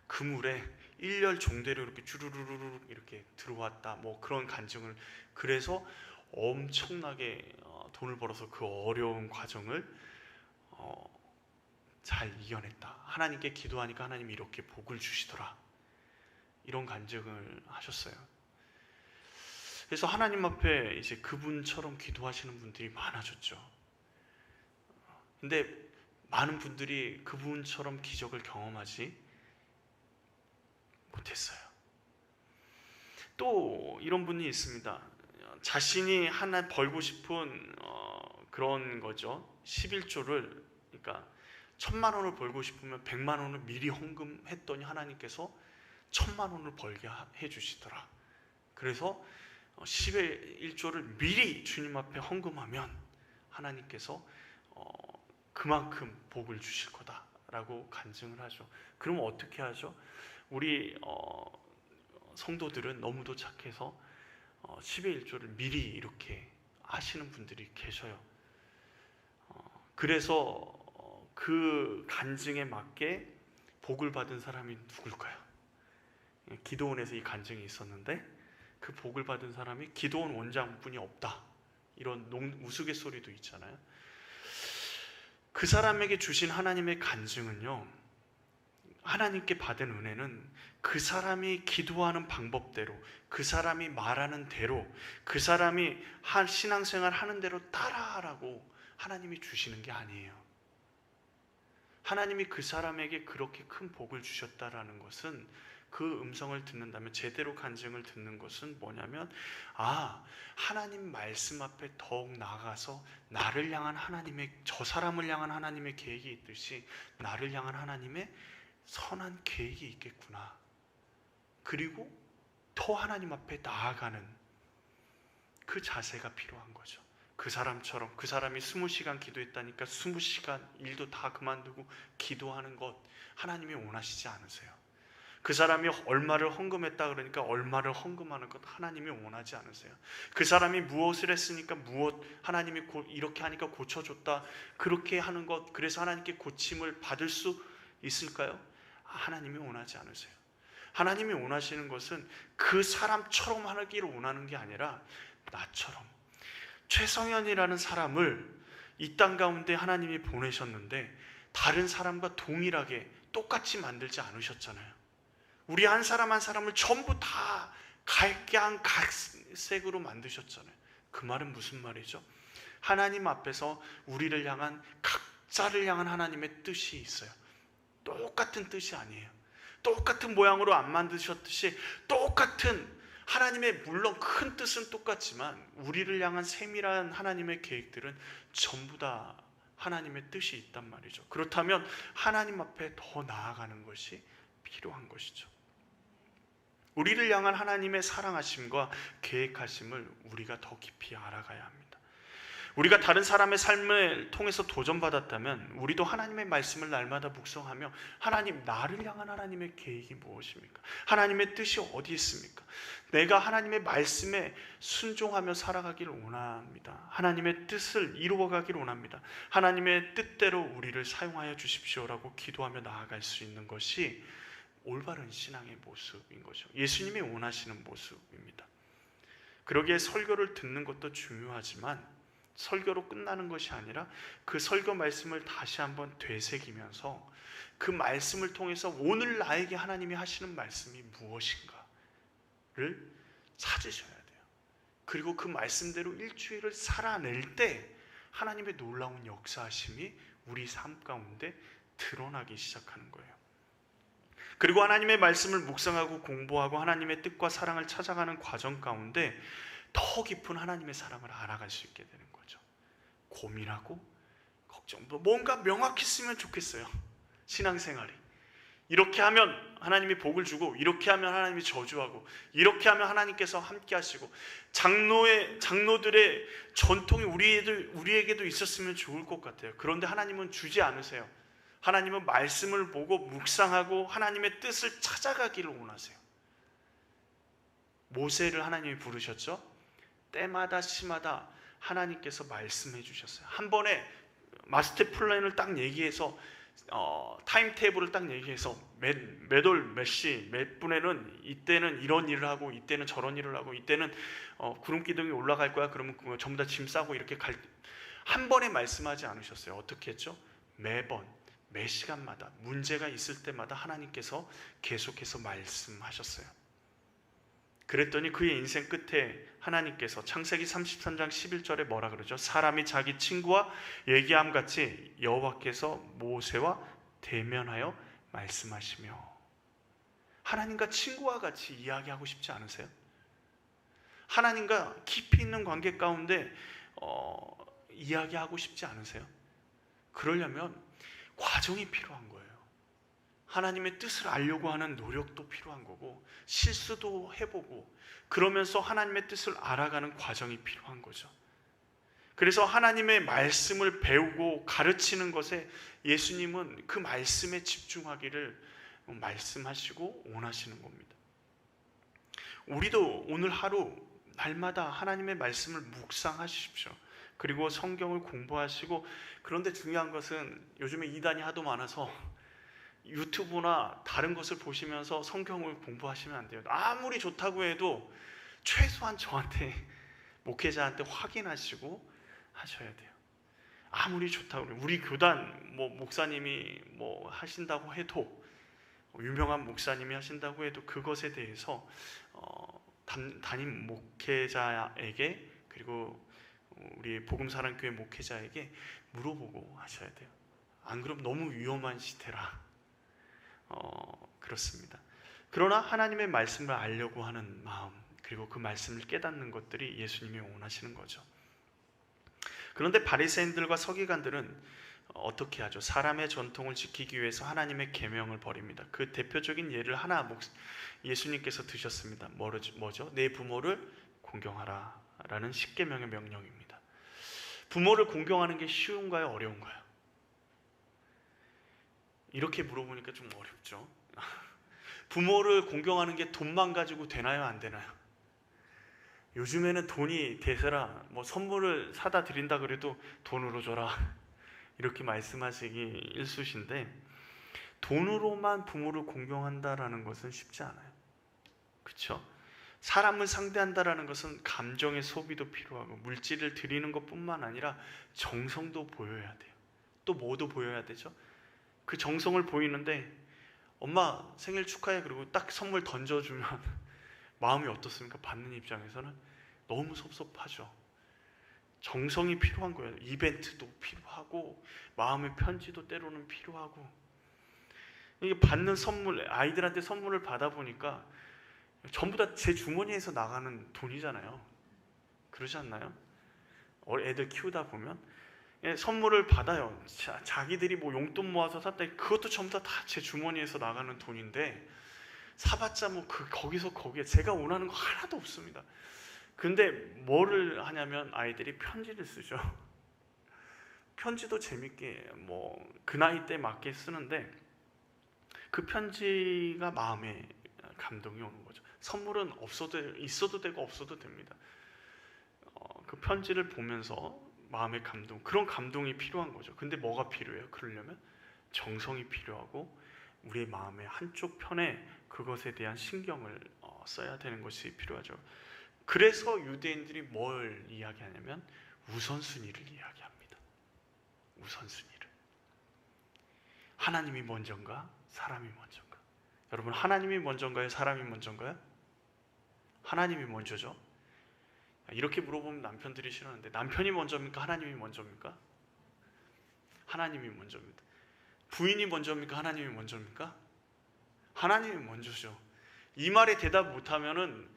그 물에 일렬 종대로 이렇게 주르르르 이렇게 들어왔다, 그런 간증을, 그래서 엄청나게 돈을 벌어서 그 어려운 과정을 잘 이겨냈다. 하나님께 기도하니까 하나님이 이렇게 복을 주시더라. 이런 간증을 하셨어요. 그래서 하나님 앞에 이제 그분처럼 기도하시는 분들이 많아졌죠. 근데 많은 분들이 그분처럼 기적을 경험하지 못했어요. 또 이런 분이 있습니다. 자신이 하나 벌고 싶은 그런 거죠. 11조를, 그러니까 1,000만 원을 벌고 싶으면 100만 원을 미리 헌금했더니 하나님께서 1,000만 원을 벌게 해주시더라. 그래서 11조를 미리 주님 앞에 헌금하면 하나님께서 그만큼 복을 주실 거다라고 간증을 하죠. 그러면 어떻게 하죠? 우리 성도들은 너무도 착해서 10의 1조를 미리 이렇게 하시는 분들이 계셔요. 그래서 그 간증에 맞게 복을 받은 사람이 누굴까요? 기도원에서 이 간증이 있었는데 그 복을 받은 사람이 기도원 원장뿐이 없다, 이런 우스갯소리도 있잖아요. 그 사람에게 주신 하나님의 간증은요, 하나님께 받은 은혜는 그 사람이 기도하는 방법대로, 그 사람이 말하는 대로, 그 사람이 신앙생활 하는 대로 따라하라고 하나님이 주시는 게 아니에요. 하나님이 그 사람에게 그렇게 큰 복을 주셨다라는 것은, 그 음성을 듣는다면, 제대로 간증을 듣는 것은 뭐냐면, 하나님 말씀 앞에 더욱 나아가서 나를 향한 하나님의, 저 사람을 향한 하나님의 계획이 있듯이 나를 향한 하나님의 선한 계획이 있겠구나. 그리고 더 하나님 앞에 나아가는 그 자세가 필요한 거죠. 그 사람처럼, 그 사람이 20시간 기도했다니까 20시간 일도 다 그만두고 기도하는 것 하나님이 원하시지 않으세요. 그 사람이 얼마를 헌금했다 그러니까 얼마를 헌금하는 것 하나님이 원하지 않으세요. 그 사람이 무엇을 했으니까 하나님이 이렇게 하니까 고쳐줬다, 그렇게 하는 것, 그래서 하나님께 고침을 받을 수 있을까요? 하나님이 원하지 않으세요. 하나님이 원하시는 것은 그 사람처럼 하기를 원하는 게 아니라 나처럼, 최성현이라는 사람을 이 땅 가운데 하나님이 보내셨는데 다른 사람과 동일하게 똑같이 만들지 않으셨잖아요. 우리 한 사람 한 사람을 전부 다 각색으로 만드셨잖아요. 그 말은 무슨 말이죠? 하나님 앞에서 우리를 향한, 각자를 향한 하나님의 뜻이 있어요. 똑같은 뜻이 아니에요. 똑같은 모양으로 안 만드셨듯이 똑같은 하나님의, 물론 큰 뜻은 똑같지만 우리를 향한 세밀한 하나님의 계획들은 전부 다 하나님의 뜻이 있단 말이죠. 그렇다면 하나님 앞에 더 나아가는 것이 필요한 것이죠. 우리를 향한 하나님의 사랑하심과 계획하심을 우리가 더 깊이 알아가야 합니다. 우리가 다른 사람의 삶을 통해서 도전받았다면 우리도 하나님의 말씀을 날마다 묵상하며, 하나님, 나를 향한 하나님의 계획이 무엇입니까? 하나님의 뜻이 어디 있습니까? 내가 하나님의 말씀에 순종하며 살아가기를 원합니다. 하나님의 뜻을 이루어가기를 원합니다. 하나님의 뜻대로 우리를 사용하여 주십시오라고 기도하며 나아갈 수 있는 것이 올바른 신앙의 모습인 거죠. 예수님이 원하시는 모습입니다. 그러기에 설교를 듣는 것도 중요하지만 설교로 끝나는 것이 아니라 그 설교 말씀을 다시 한번 되새기면서 그 말씀을 통해서 오늘 나에게 하나님이 하시는 말씀이 무엇인가를 찾으셔야 돼요. 그리고 그 말씀대로 일주일을 살아낼 때 하나님의 놀라운 역사하심이 우리 삶 가운데 드러나기 시작하는 거예요. 그리고 하나님의 말씀을 묵상하고 공부하고 하나님의 뜻과 사랑을 찾아가는 과정 가운데 더 깊은 하나님의 사랑을 알아갈 수 있게 되는 거죠. 고민하고 걱정, 뭔가 명확했으면 좋겠어요. 신앙생활이 이렇게 하면 하나님이 복을 주고, 이렇게 하면 하나님이 저주하고, 이렇게 하면 하나님께서 함께 하시고, 장로들의 전통이 우리에게도 있었으면 좋을 것 같아요. 그런데 하나님은 주지 않으세요. 하나님은 말씀을 보고 묵상하고 하나님의 뜻을 찾아가기를 원하세요. 모세를 하나님이 부르셨죠. 때마다 시마다 하나님께서 말씀해 주셨어요. 한 번에 마스터 플랜을 딱 얘기해서 타임테이블을 딱 얘기해서 몇 월 몇 시 몇 분에는 이때는 이런 일을 하고, 이때는 저런 일을 하고, 이때는 구름 기둥이 올라갈 거야. 그러면 전부 다 짐 싸고 이렇게 한 번에 말씀하지 않으셨어요. 어떻게 했죠? 매번 매 시간마다 문제가 있을 때마다 하나님께서 계속해서 말씀하셨어요. 그랬더니 그의 인생 끝에 하나님께서 창세기 33장 11절에 뭐라 그러죠? 사람이 자기 친구와 얘기함 같이 여호와께서 모세와 대면하여 말씀하시며. 하나님과 친구와 같이 이야기하고 싶지 않으세요? 하나님과 깊이 있는 관계 가운데 이야기하고 싶지 않으세요? 그러려면 과정이 필요한 거예요. 하나님의 뜻을 알려고 하는 노력도 필요한 거고, 실수도 해보고, 그러면서 하나님의 뜻을 알아가는 과정이 필요한 거죠. 그래서 하나님의 말씀을 배우고 가르치는 것에 예수님은 그 말씀에 집중하기를 말씀하시고 원하시는 겁니다. 우리도 오늘 하루 날마다 하나님의 말씀을 묵상하십시오. 그리고 성경을 공부하시고, 그런데 중요한 것은 요즘에 이단이 하도 많아서 유튜브나 다른 것을 보시면서 성경을 공부하시면 안 돼요. 아무리 좋다고 해도 최소한 저한테, 목회자한테 확인하시고 하셔야 돼요. 아무리 좋다고, 우리 교단 목사님이 하신다고 해도, 유명한 목사님이 하신다고 해도 그것에 대해서 담임 목회자에게, 그리고 우리 복음사랑교회 목회자에게 물어보고 하셔야 돼요. 안 그러면 너무 위험한 시대라. 그렇습니다. 그러나 하나님의 말씀을 알려고 하는 마음, 그리고 그 말씀을 깨닫는 것들이 예수님이 원하시는 거죠. 그런데 바리새인들과 서기관들은 어떻게 하죠? 사람의 전통을 지키기 위해서 하나님의 계명을 버립니다. 그 대표적인 예를 하나 예수님께서 드셨습니다. 뭐죠? 내 부모를 공경하라 라는 십계명의 명령입니다. 부모를 공경하는 게 쉬운가요? 어려운가요? 이렇게 물어보니까 좀 어렵죠. 부모를 공경하는 게 돈만 가지고 되나요? 안 되나요? 요즘에는 돈이 대세라 선물을 사다 드린다 그래도 돈으로 줘라 이렇게 말씀하시기 일쑤신데, 돈으로만 부모를 공경한다라는 것은 쉽지 않아요. 그렇죠? 사람을 상대한다라는 것은 감정의 소비도 필요하고 물질을 드리는 것뿐만 아니라 정성도 보여야 돼요. 또 뭐도 보여야 되죠? 그 정성을 보이는데 엄마 생일 축하해 그리고 딱 선물 던져주면 마음이 어떻습니까? 받는 입장에서는 너무 섭섭하죠. 정성이 필요한 거예요. 이벤트도 필요하고 마음의 편지도 때로는 필요하고, 이게 받는 선물, 아이들한테 선물을 받아보니까 전부 다 제 주머니에서 나가는 돈이잖아요. 그러지 않나요? 애들 키우다 보면 선물을 받아요. 자기들이 뭐 용돈 모아서 샀다, 그것도 전부 다 제 주머니에서 나가는 돈인데 사봤자 뭐 거기서 거기에 제가 원하는 거 하나도 없습니다. 근데 뭐를 하냐면 아이들이 편지를 쓰죠. 편지도 재밌게 뭐 그 나이 때 맞게 쓰는데 그 편지가 마음에 감동이 오는 거죠. 선물은 있어도 되고 없어도 됩니다. 그 편지를 보면서 마음의 감동, 그런 감동이 필요한 거죠. 근데 뭐가 필요해요? 그러려면 정성이 필요하고 우리의 마음의 한쪽 편에 그것에 대한 신경을 써야 되는 것이 필요하죠. 그래서 유대인들이 뭘 이야기하냐면 우선순위를 이야기합니다. 우선순위를. 하나님이 먼저인가? 사람이 먼저인가? 여러분, 하나님이 먼저인가요? 사람이 먼저인가요? 하나님이 먼저죠. 이렇게 물어보면 남편들이 싫어하는데 남편이 먼저입니까? 하나님이 먼저입니까? 하나님이 먼저입니다. 부인이 먼저입니까? 하나님이 먼저입니까? 하나님이 먼저죠. 이 말에 대답 못하면은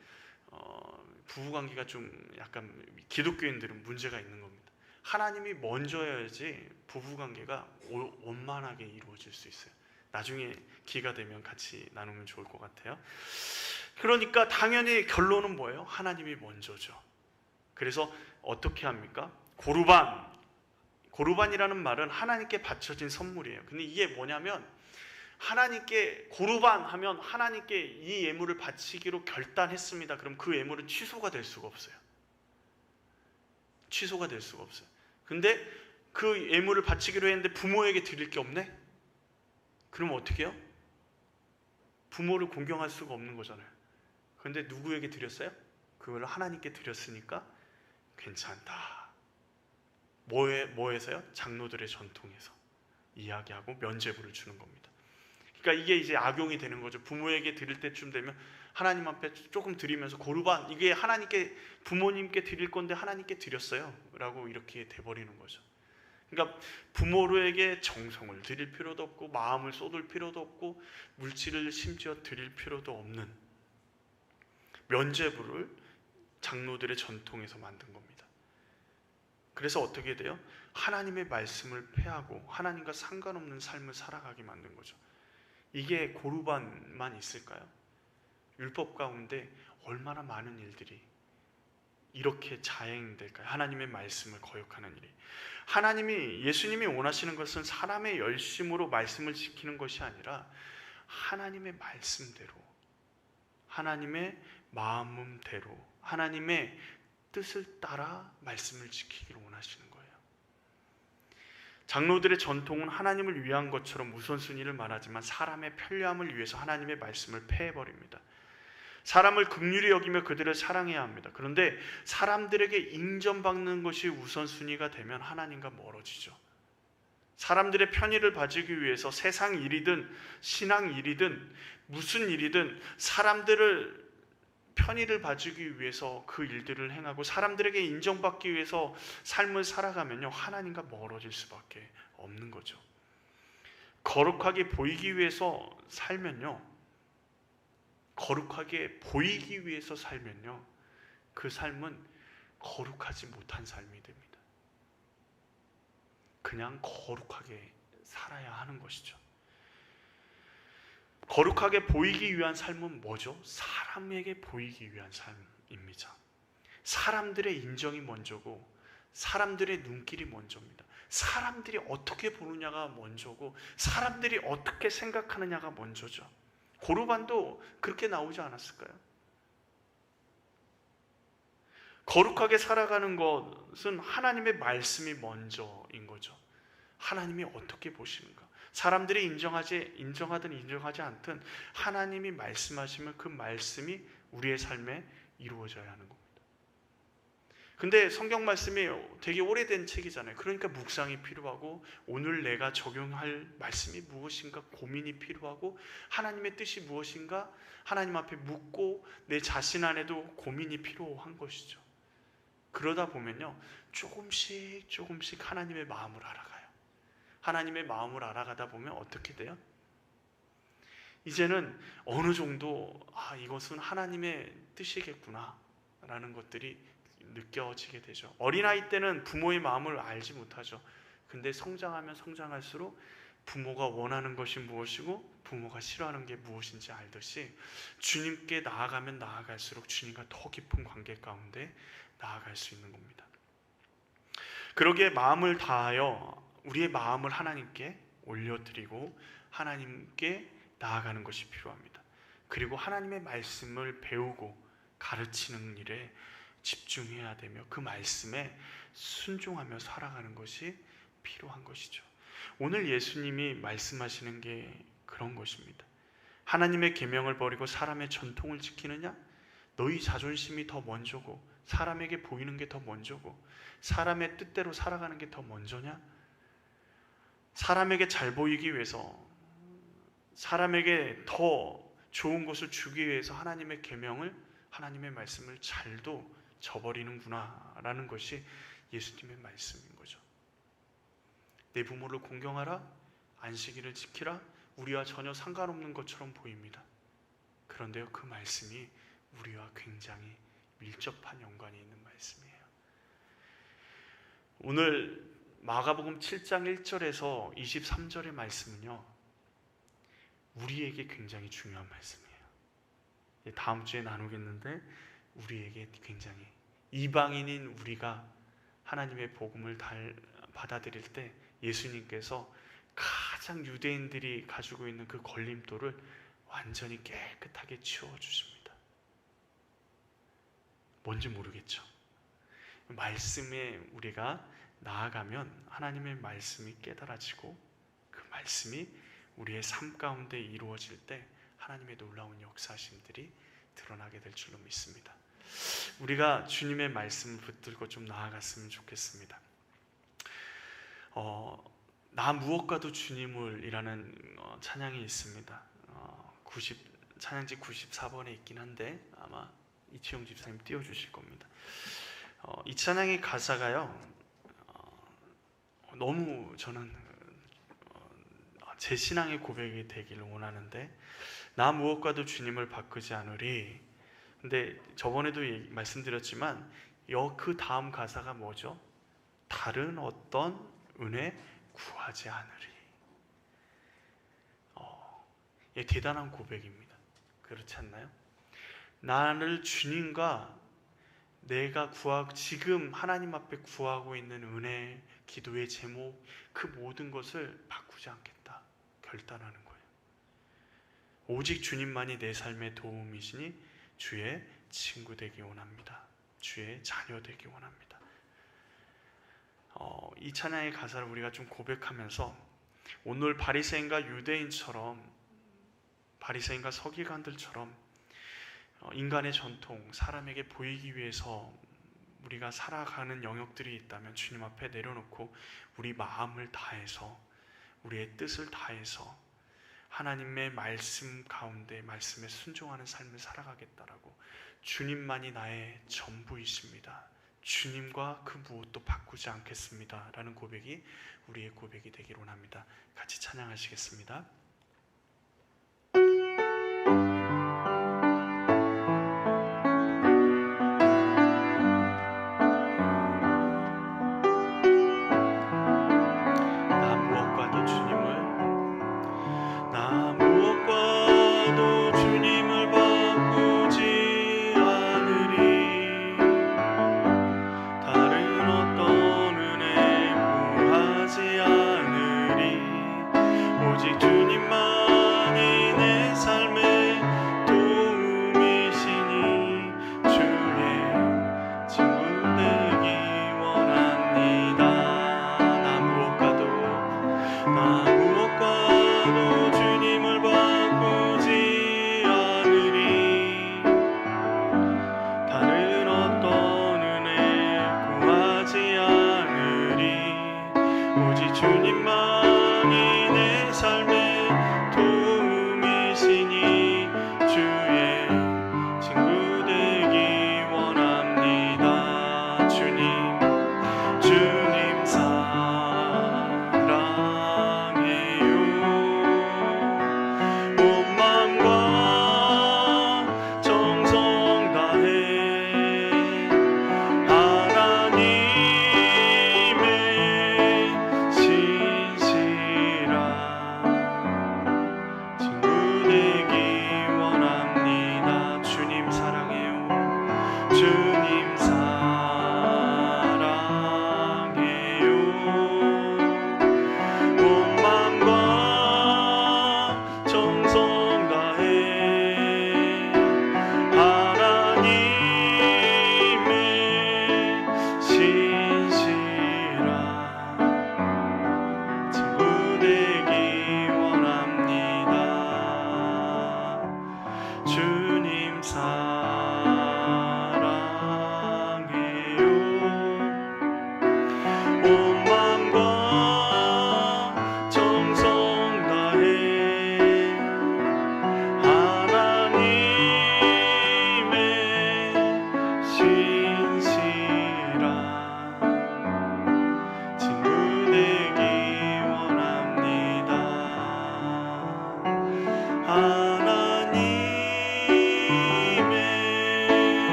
부부관계가 좀 약간 기독교인들은 문제가 있는 겁니다. 하나님이 먼저여야지 부부관계가 원만하게 이루어질 수 있어요. 나중에 기회가 되면 같이 나누면 좋을 것 같아요. 그러니까 당연히 결론은 뭐예요? 하나님이 먼저죠. 그래서 어떻게 합니까? 고르반이라는 말은 하나님께 바쳐진 선물이에요. 근데 이게 뭐냐면 하나님께 고르반 하면 하나님께 이 예물을 바치기로 결단했습니다. 그럼 그 예물은 취소가 될 수가 없어요. 취소가 될 수가 없어요. 근데 그 예물을 바치기로 했는데 부모에게 드릴 게 없네? 그럼 어떻게 해요? 부모를 공경할 수가 없는 거잖아요. 그런데 누구에게 드렸어요? 그걸 하나님께 드렸으니까 괜찮다. 뭐에서요? 장로들의 전통에서 이야기하고 면죄부를 주는 겁니다. 그러니까 이게 이제 악용이 되는 거죠. 부모에게 드릴 때쯤 되면 하나님 앞에 조금 드리면서 고르반, 이게 하나님께, 부모님께 드릴 건데 하나님께 드렸어요 라고 이렇게 돼버리는 거죠. 그러니까 부모에게 정성을 드릴 필요도 없고 마음을 쏟을 필요도 없고 물질을 심지어 드릴 필요도 없는 면죄부를 장로들의 전통에서 만든 겁니다. 그래서 어떻게 돼요? 하나님의 말씀을 폐하고 하나님과 상관없는 삶을 살아가게 만든 거죠. 이게 고르반만 있을까요? 율법 가운데 얼마나 많은 일들이 이렇게 자행될까요? 하나님의 말씀을 거역하는 일이. 예수님이 원하시는 것은 사람의 열심으로 말씀을 지키는 것이 아니라 하나님의 말씀대로, 하나님의 마음대로, 하나님의 뜻을 따라 말씀을 지키기를 원하시는 거예요. 장로들의 전통은 하나님을 위한 것처럼 우선순위를 말하지만 사람의 편리함을 위해서 하나님의 말씀을 폐해버립니다. 사람을 긍휼히 여기며 그들을 사랑해야 합니다. 그런데 사람들에게 인정받는 것이 우선순위가 되면 하나님과 멀어지죠. 사람들의 편의를 봐주기 위해서 세상 일이든 신앙 일이든 무슨 일이든 사람들을 편의를 봐주기 위해서 그 일들을 행하고 사람들에게 인정받기 위해서 삶을 살아가면요, 하나님과 멀어질 수밖에 없는 거죠. 거룩하게 보이기 위해서 살면요, 그 삶은 거룩하지 못한 삶이 됩니다. 그냥 거룩하게 살아야 하는 것이죠. 거룩하게 보이기 위한 삶은 뭐죠? 사람에게 보이기 위한 삶입니다. 사람들의 인정이 먼저고 사람들의 눈길이 먼저입니다. 사람들이 어떻게 보느냐가 먼저고 사람들이 어떻게 생각하느냐가 먼저죠. 고르반도 그렇게 나오지 않았을까요? 거룩하게 살아가는 것은 하나님의 말씀이 먼저인 거죠. 하나님이 어떻게 보시는가? 사람들이 인정하든 인정하지 않든 하나님이 말씀하시면 그 말씀이 우리의 삶에 이루어져야 하는 겁니다. 근데 성경 말씀이 되게 오래된 책이잖아요. 그러니까 묵상이 필요하고 오늘 내가 적용할 말씀이 무엇인가 고민이 필요하고 하나님의 뜻이 무엇인가 하나님 앞에 묻고 내 자신 안에도 고민이 필요한 것이죠. 그러다 보면요, 조금씩 하나님의 마음을 알아가요. 하나님의 마음을 알아가다 보면 어떻게 돼요? 이제는 어느 정도 이것은 하나님의 뜻이겠구나 라는 것들이 느껴지게 되죠. 어린아이 때는 부모의 마음을 알지 못하죠. 근데 성장하면 성장할수록 부모가 원하는 것이 무엇이고 부모가 싫어하는 게 무엇인지 알듯이 주님께 나아가면 나아갈수록 주님과 더 깊은 관계 가운데 나아갈 수 있는 겁니다. 그러기에 마음을 다하여 우리의 마음을 하나님께 올려드리고 하나님께 나아가는 것이 필요합니다. 그리고 하나님의 말씀을 배우고 가르치는 일에 집중해야 되며 그 말씀에 순종하며 살아가는 것이 필요한 것이죠. 오늘 예수님이 말씀하시는 게 그런 것입니다. 하나님의 계명을 버리고 사람의 전통을 지키느냐? 너희 자존심이 더 먼저고 사람에게 보이는 게 더 먼저고 사람의 뜻대로 살아가는 게 더 먼저냐? 사람에게 잘 보이기 위해서 사람에게 더 좋은 것을 주기 위해서 하나님의 계명을 하나님의 말씀을 잘도 저버리는구나 라는 것이 예수님의 말씀인 거죠. 내 부모를 공경하라, 안식일을 지키라, 우리와 전혀 상관없는 것처럼 보입니다. 그런데요, 그 말씀이 우리와 굉장히 밀접한 연관이 있는 말씀이에요. 오늘 마가복음 7장 1절에서 23절의 말씀은요, 우리에게 굉장히 중요한 말씀이에요. 다음 주에 나누겠는데 우리에게 굉장히 이방인인 우리가 하나님의 복음을 받아들일 때 예수님께서 가장 유대인들이 가지고 있는 그 걸림돌을 완전히 깨끗하게 치워주십니다. 뭔지 모르겠죠. 말씀에 우리가 나아가면 하나님의 말씀이 깨달아지고 그 말씀이 우리의 삶 가운데 이루어질 때 하나님의 놀라운 역사심들이 드러나게 될 줄로 믿습니다. 우리가 주님의 말씀을 붙들고 좀 나아갔으면 좋겠습니다. 나 무엇과도 주님을 이라는 찬양이 있습니다. 찬양지 94번에 있긴 한데 아마 이치용 집사님 띄워주실 겁니다. 이 찬양의 가사가요, 너무 저는 제 신앙의 고백이 되기를 원하는데, 나 무엇과도 주님을 바꾸지 않으리. 근데 저번에도 말씀드렸지만 그 다음 가사가 뭐죠? 다른 어떤 은혜 구하지 않으리. 대단한 고백입니다. 그렇지 않나요? 나를 주님과 내가 지금 하나님 앞에 구하고 있는 은혜, 기도의 제목, 그 모든 것을 바꾸지 않겠다 결단하는 거예요. 오직 주님만이 내 삶의 도움이시니 주의 친구 되기 원합니다. 주의 자녀 되기 원합니다. 이 찬양의 가사를 우리가 좀 고백하면서 오늘 바리새인과 서기관들처럼 인간의 전통, 사람에게 보이기 위해서 우리가 살아가는 영역들이 있다면 주님 앞에 내려놓고 우리 마음을 다해서 우리의 뜻을 다해서 하나님의 말씀 가운데 말씀에 순종하는 삶을 살아가겠다라고, 주님만이 나의 전부이십니다, 주님과 그 무엇도 바꾸지 않겠습니다 라는 고백이 우리의 고백이 되기를 원합니다. 같이 찬양하시겠습니다. 오직 주님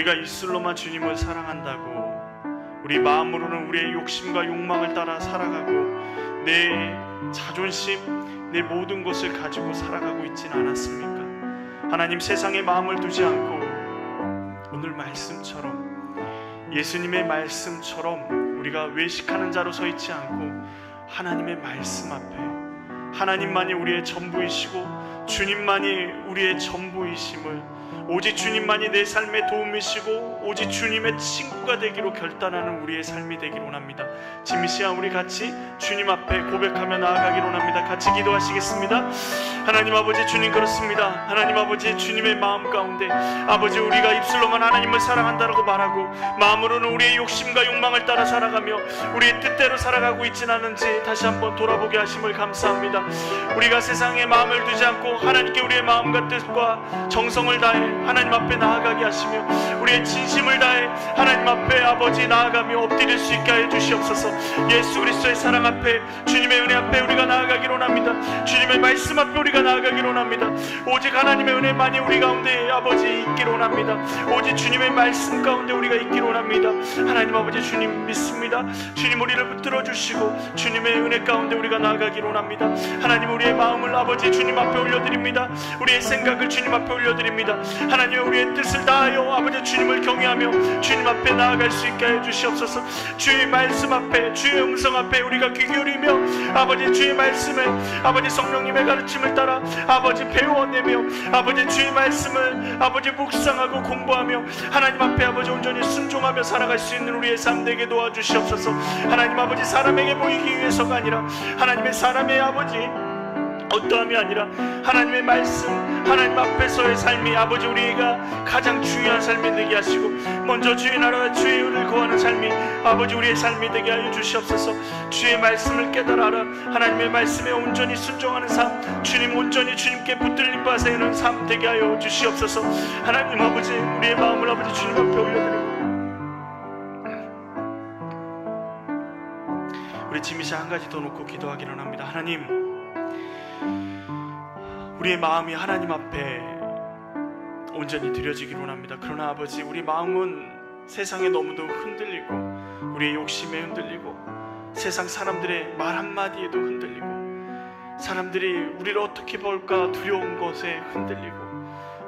우리가 입술로만 주님을 사랑한다고 우리 마음으로는 우리의 욕심과 욕망을 따라 살아가고 내 자존심, 내 모든 것을 가지고 살아가고 있지는 않았습니까? 하나님, 세상에 마음을 두지 않고 오늘 말씀처럼, 예수님의 말씀처럼 우리가 외식하는 자로 서 있지 않고 하나님의 말씀 앞에 하나님만이 우리의 전부이시고 주님만이 우리의 전부이심을, 오직 주님만이 내 삶의 도움이시고 오직 주님의 친구가 되기로 결단하는 우리의 삶이 되기를 원합니다. 지금 이 시간 우리 같이 주님 앞에 고백하며 나아가기를 원합니다. 같이 기도하시겠습니다. 하나님 아버지, 주님 그렇습니다. 하나님 아버지, 주님의 마음 가운데 아버지, 우리가 입술로만 하나님을 사랑한다라고 말하고 마음으로는 우리의 욕심과 욕망을 따라 살아가며 우리의 뜻대로 살아가고 있지는 않은지 다시 한번 돌아보게 하심을 감사합니다. 우리가 세상에 마음을 두지 않고 하나님께 우리의 마음과 뜻과 정성을 다해 하나님 앞에 나아가게 하시며 우리의 진심을 다해 하나님 앞에 아버지 나아가며 엎드릴 수 있게 하여 주시옵소서. 예수 그리스도의 사랑 앞에, 주님의 은혜 앞에 우리가 나아가기로 합니다. 주님의 말씀 앞에 우리가 나아가기로 합니다. 오직 하나님의 은혜만이 우리 가운데 아버지 있기로 합니다. 오직 주님의 말씀 가운데 우리가 있기로 합니다. 하나님 아버지, 주님 믿습니다. 주님 우리를 붙들어 주시고 주님의 은혜 가운데 우리가 나아가기로 합니다. 하나님, 우리의 마음을 아버지 주님 앞에 올려드립니다. 우리의 생각을 주님 앞에 올려드립니다. 하나님, 우리의 뜻을 다하여 아버지 주님을 경외하며 주님 앞에 나아갈 수 있게 해 주시옵소서. 주의 말씀 앞에, 주의 음성 앞에 우리가 귀 기울이며 아버지 주의 말씀을 아버지 성령님의 가르침을 따라 아버지 배워내며 아버지 주의 말씀을 아버지 묵상하고 공부하며 하나님 앞에 아버지 온전히 순종하며 살아갈 수 있는 우리의 삶 되게 도와주시옵소서. 하나님 아버지, 사람에게 보이기 위해서가 아니라 하나님의 사람의 아버지 어떠함이 아니라 하나님의 말씀, 하나님 앞에서의 삶이 아버지 우리가 가장 중요한 삶이 되게 하시고 먼저 주의 나라와 주의 의를 구하는 삶이 아버지 우리의 삶이 되게 하여 주시옵소서. 주의 말씀을 깨달아 알아 하나님의 말씀에 온전히 순종하는 삶, 주님 온전히 주님께 붙들림 바세는 삶 되게 하여 주시옵소서. 하나님 아버지, 우리의 마음을 아버지 주님 앞에 올려드립니다. 우리 지금 이 시간 한 가지 더 놓고 기도하기를 합니다. 하나님, 우리의 마음이 하나님 앞에 온전히 드려지기를 원합니다. 그러나 아버지, 우리 마음은 세상에 너무도 흔들리고 우리의 욕심에 흔들리고 세상 사람들의 말 한마디에도 흔들리고 사람들이 우리를 어떻게 볼까 두려운 것에 흔들리고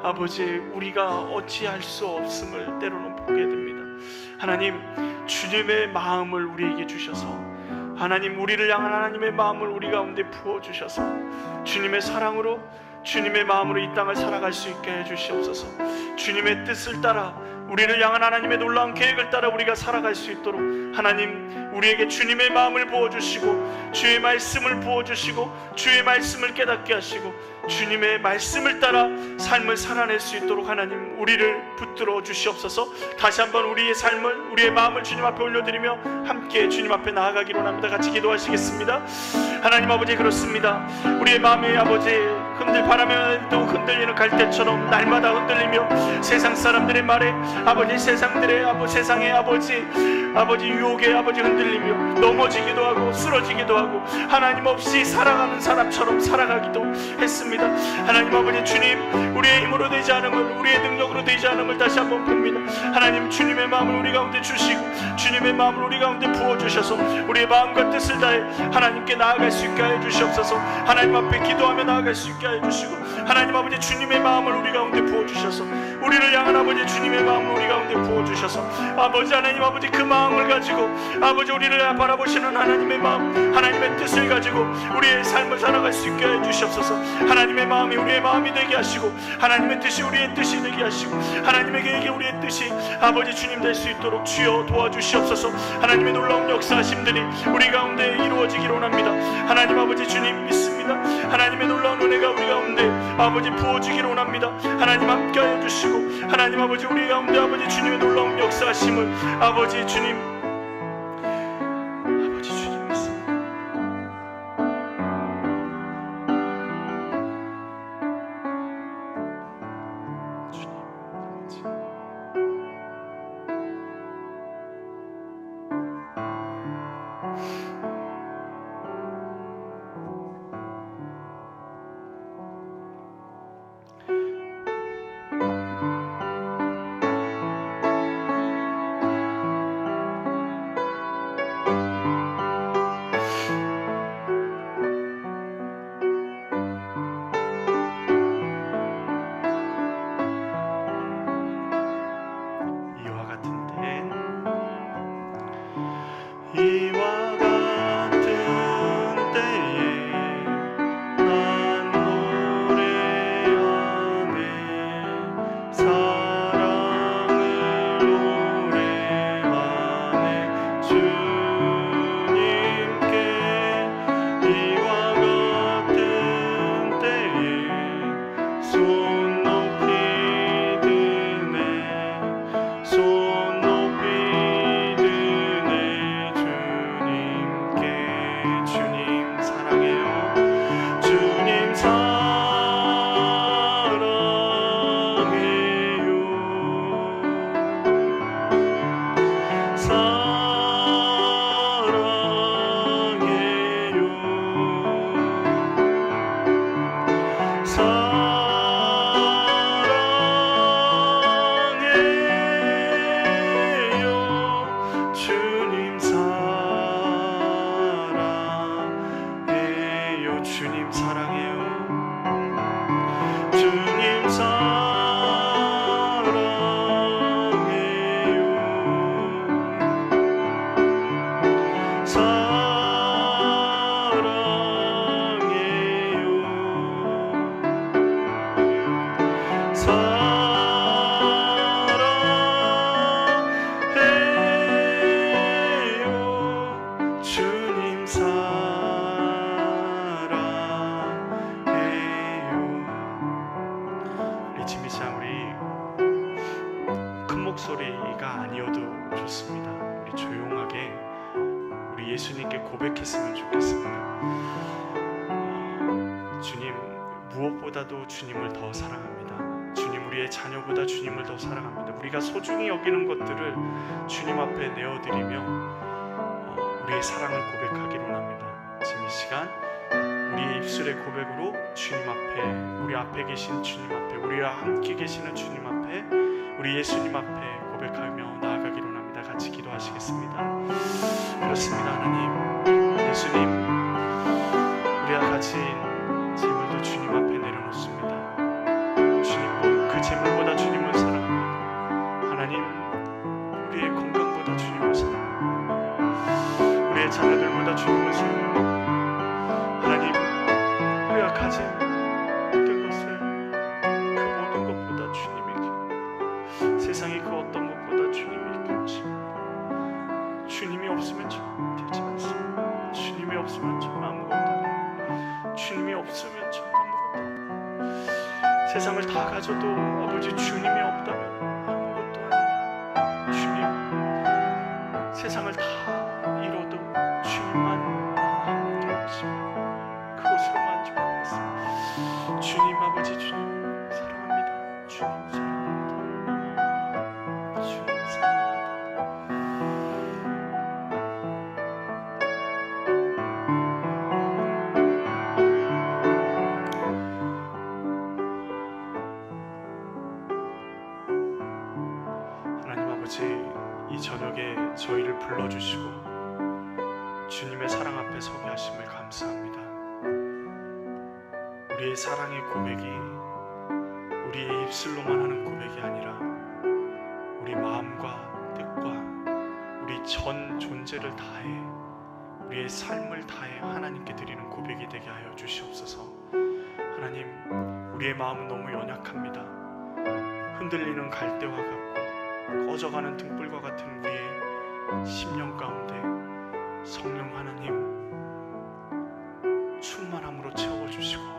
아버지, 우리가 어찌할 수 없음을 때로는 보게 됩니다. 하나님, 주님의 마음을 우리에게 주셔서 하나님, 우리를 향한 하나님의 마음을 우리 가운데 부어주셔서 주님의 사랑으로 주님의 마음으로 이 땅을 살아갈 수 있게 해주시옵소서. 주님의 뜻을 따라 우리를 향한 하나님의 놀라운 계획을 따라 우리가 살아갈 수 있도록 하나님, 우리에게 주님의 마음을 부어주시고 주의 말씀을 부어주시고 주의 말씀을 깨닫게 하시고 주님의 말씀을 따라 삶을 살아낼 수 있도록 하나님, 우리를 붙들어 주시옵소서. 다시 한번 우리의 삶을, 우리의 마음을 주님 앞에 올려드리며 함께 주님 앞에 나아가기로 합니다. 같이 기도하시겠습니다. 하나님 아버지, 그렇습니다. 우리의 마음이 아버지 바람에도 흔들리는 갈대처럼 날마다 흔들리며 세상 사람들의 말에 아버지, 세상의 아버지 유혹에 아버지 흔들리며 넘어지기도 하고 쓰러지기도 하고 하나님 없이 살아가는 사람처럼 살아가기도 했습니다. 하나님 아버지, 주님, 우리의 힘으로 되지 않음을, 우리의 능력으로 되지 않음을 다시 한번 봅니다. 하나님, 주님의 마음을 우리 가운데 주시고 주님의 마음을 우리 가운데 부어주셔서 우리의 마음과 뜻을 다해 하나님께 나아갈 수 있게 하여 주시옵소서. 하나님 앞에 기도하며 나아갈 수 있게 하여 주시고 하나님 아버지, 주님의 마음을 우리 가운데 부어 부어주셔서 우리를 향한 아버지 주님의 마음을 우리 가운데 부어주셔서 아버지 하나님 아버지 그 마음을 가지고 아버지 우리를 바라보시는 하나님의 마음, 하나님의 뜻을 가지고 우리의 삶을 살아갈 수 있게 해주시옵소서. 하나님의 마음이 우리의 마음이 되게 하시고 하나님의 뜻이 우리의 뜻이 되게 하시고 하나님의 계획이 우리의 뜻이 아버지 주님 될 수 있도록 주여 도와주시옵소서. 하나님의 놀라운 역사하심들이 우리 가운데 이루어지기를 원합니다. 하나님 아버지 주님 믿습니다. 하나님의 놀라운 은혜가 우리 가운데 아버지 부어지기를 원합니다. 하나님 함께하여 주시고 하나님 아버지 우리 가운데 아버지 주님의 놀라운 역사하심을 아버지 주님 믿습니다. 이와 같은 때에 난 노래하네 사랑을 노래하네 주님께 이와 같은 때에 손 높이 드네 손 높이 드네 주님 사랑해요. 주님 사랑해요. 사랑해요. 사랑해요. 주님 사랑해요. 주님 사랑해요. 주님 사랑해요. 사랑해요. 주님 사랑해요. 이 지미상 우리 큰 목소리가 아니어도 좋습니다. 우리 조용하게 우리 예수님께 고백했으면 좋겠습니다. 주님 무엇보다도 주님을 더 사랑합니다. 주님 우리의 자녀보다 주님을 더 사랑합니다. 우리가 소중히 여기는 것들을 주님 앞에 내어드리며 우리의 사랑을 고백하기를 원합니다. 지금 이 시간 우리의 입술의 고백으로 주님 앞에 우리 앞에 계신 주님 앞에 우리와 함께 계시는 주님 앞에 우리 예수님 앞에 고백하며 나아가기를 원합니다. 같이 기도하시겠습니다. 그렇습니다. 하나님 예수님 우리가 가진 재물도 주님 앞에 내려놓습니다. 주님 그 재물보다 주님을 사랑합니다. 하나님 우리의 건강보다 주님을 사랑합니다. 우리의 자녀들보다 주님을 사랑합니다. 하나님 우리가 가진 모든 것을 그 모든 것보다 주님에게 세상이 그 어떤 것보다 주님에게 하십니다. 주님이 없으면 전 되지 않습니다. 주님이 없으면 전 아무것도 아닙니다. 주님이 없으면 전 아무것도 아닙니다. 세상을 다 가져도 아버지 주님이 없다면 아무것도 아닙니다. 주님 세상을 다 잃어도 주님만 함께 하십니다. 그것으로 만족하겠습니다. 주님 아버지 주님 사랑합니다. 주님 사랑합니다. 주님 사랑합니다. 하나님 아버지 이 저녁에 저희를 불러주시고 주님의 사랑 앞에 서게 하심을 감사합니다. 우리의 사랑의 고백이 우리의 입술로만 하는 고백이 아니라 우리 마음과 뜻과 우리 전 존재를 다해 우리의 삶을 다해 하나님께 드리는 고백이 되게 하여 주시옵소서. 하나님, 우리의 마음은 너무 연약합니다. 흔들리는 갈대와 같고 꺼져가는 등불과 같은 우리의 심령 가운데 성령 하나님 충만함으로 채워주시고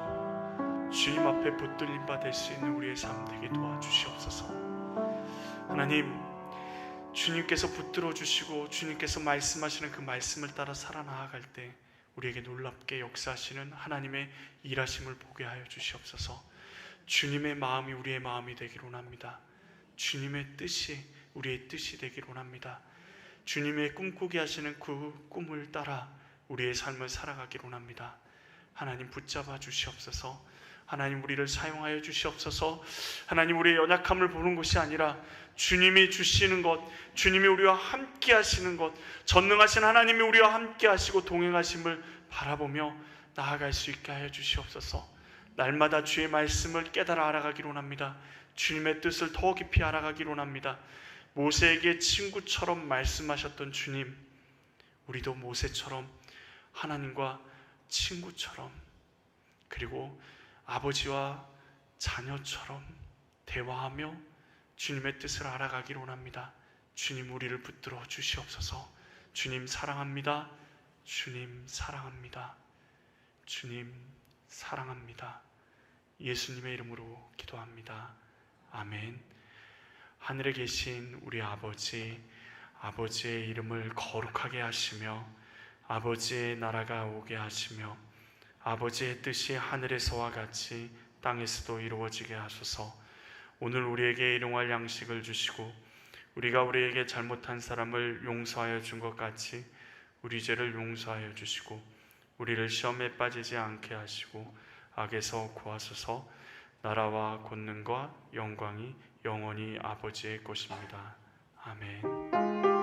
주님 앞에 붙들림 받을 수 있는 우리의 삶 되게 도와주시옵소서. 하나님, 주님께서 붙들어 주시고 주님께서 말씀하시는 그 말씀을 따라 살아나아갈 때 우리에게 놀랍게 역사하시는 하나님의 일하심을 보게 하여 주시옵소서. 주님의 마음이 우리의 마음이 되기를 원합니다. 주님의 뜻이 우리의 뜻이 되기를 원합니다. 주님의 꿈꾸게 하시는 그 꿈을 따라 우리의 삶을 살아가기를 원합니다. 하나님, 붙잡아 주시옵소서. 하나님, 우리를 사용하여 주시옵소서. 하나님, 우리의 연약함을 보는 것이 아니라 주님이 주시는 것, 주님이 우리와 함께 하시는 것, 전능하신 하나님이 우리와 함께 하시고 동행하심을 바라보며 나아갈 수 있게 하여 주시옵소서. 날마다 주의 말씀을 깨달아 알아가기를 원합니다. 주님의 뜻을 더 깊이 알아가기를 원합니다. 모세에게 친구처럼 말씀하셨던 주님, 우리도 모세처럼 하나님과 친구처럼, 그리고 아버지와 자녀처럼 대화하며 주님의 뜻을 알아가기를 원합니다. 주님, 우리를 붙들어 주시옵소서. 주님 사랑합니다. 주님 사랑합니다. 주님 사랑합니다. 예수님의 이름으로 기도합니다. 아멘. 하늘에 계신 우리 아버지, 아버지의 이름을 거룩하게 하시며 아버지의 나라가 오게 하시며 아버지의 뜻이 하늘에서와 같이 땅에서도 이루어지게 하소서. 오늘 우리에게 일용할 양식을 주시고 우리가 우리에게 잘못한 사람을 용서하여 준 것 같이 우리 죄를 용서하여 주시고 우리를 시험에 빠지지 않게 하시고 악에서 구하소서. 나라와 권능과 영광이 영원히 아버지의 것입니다. 아멘.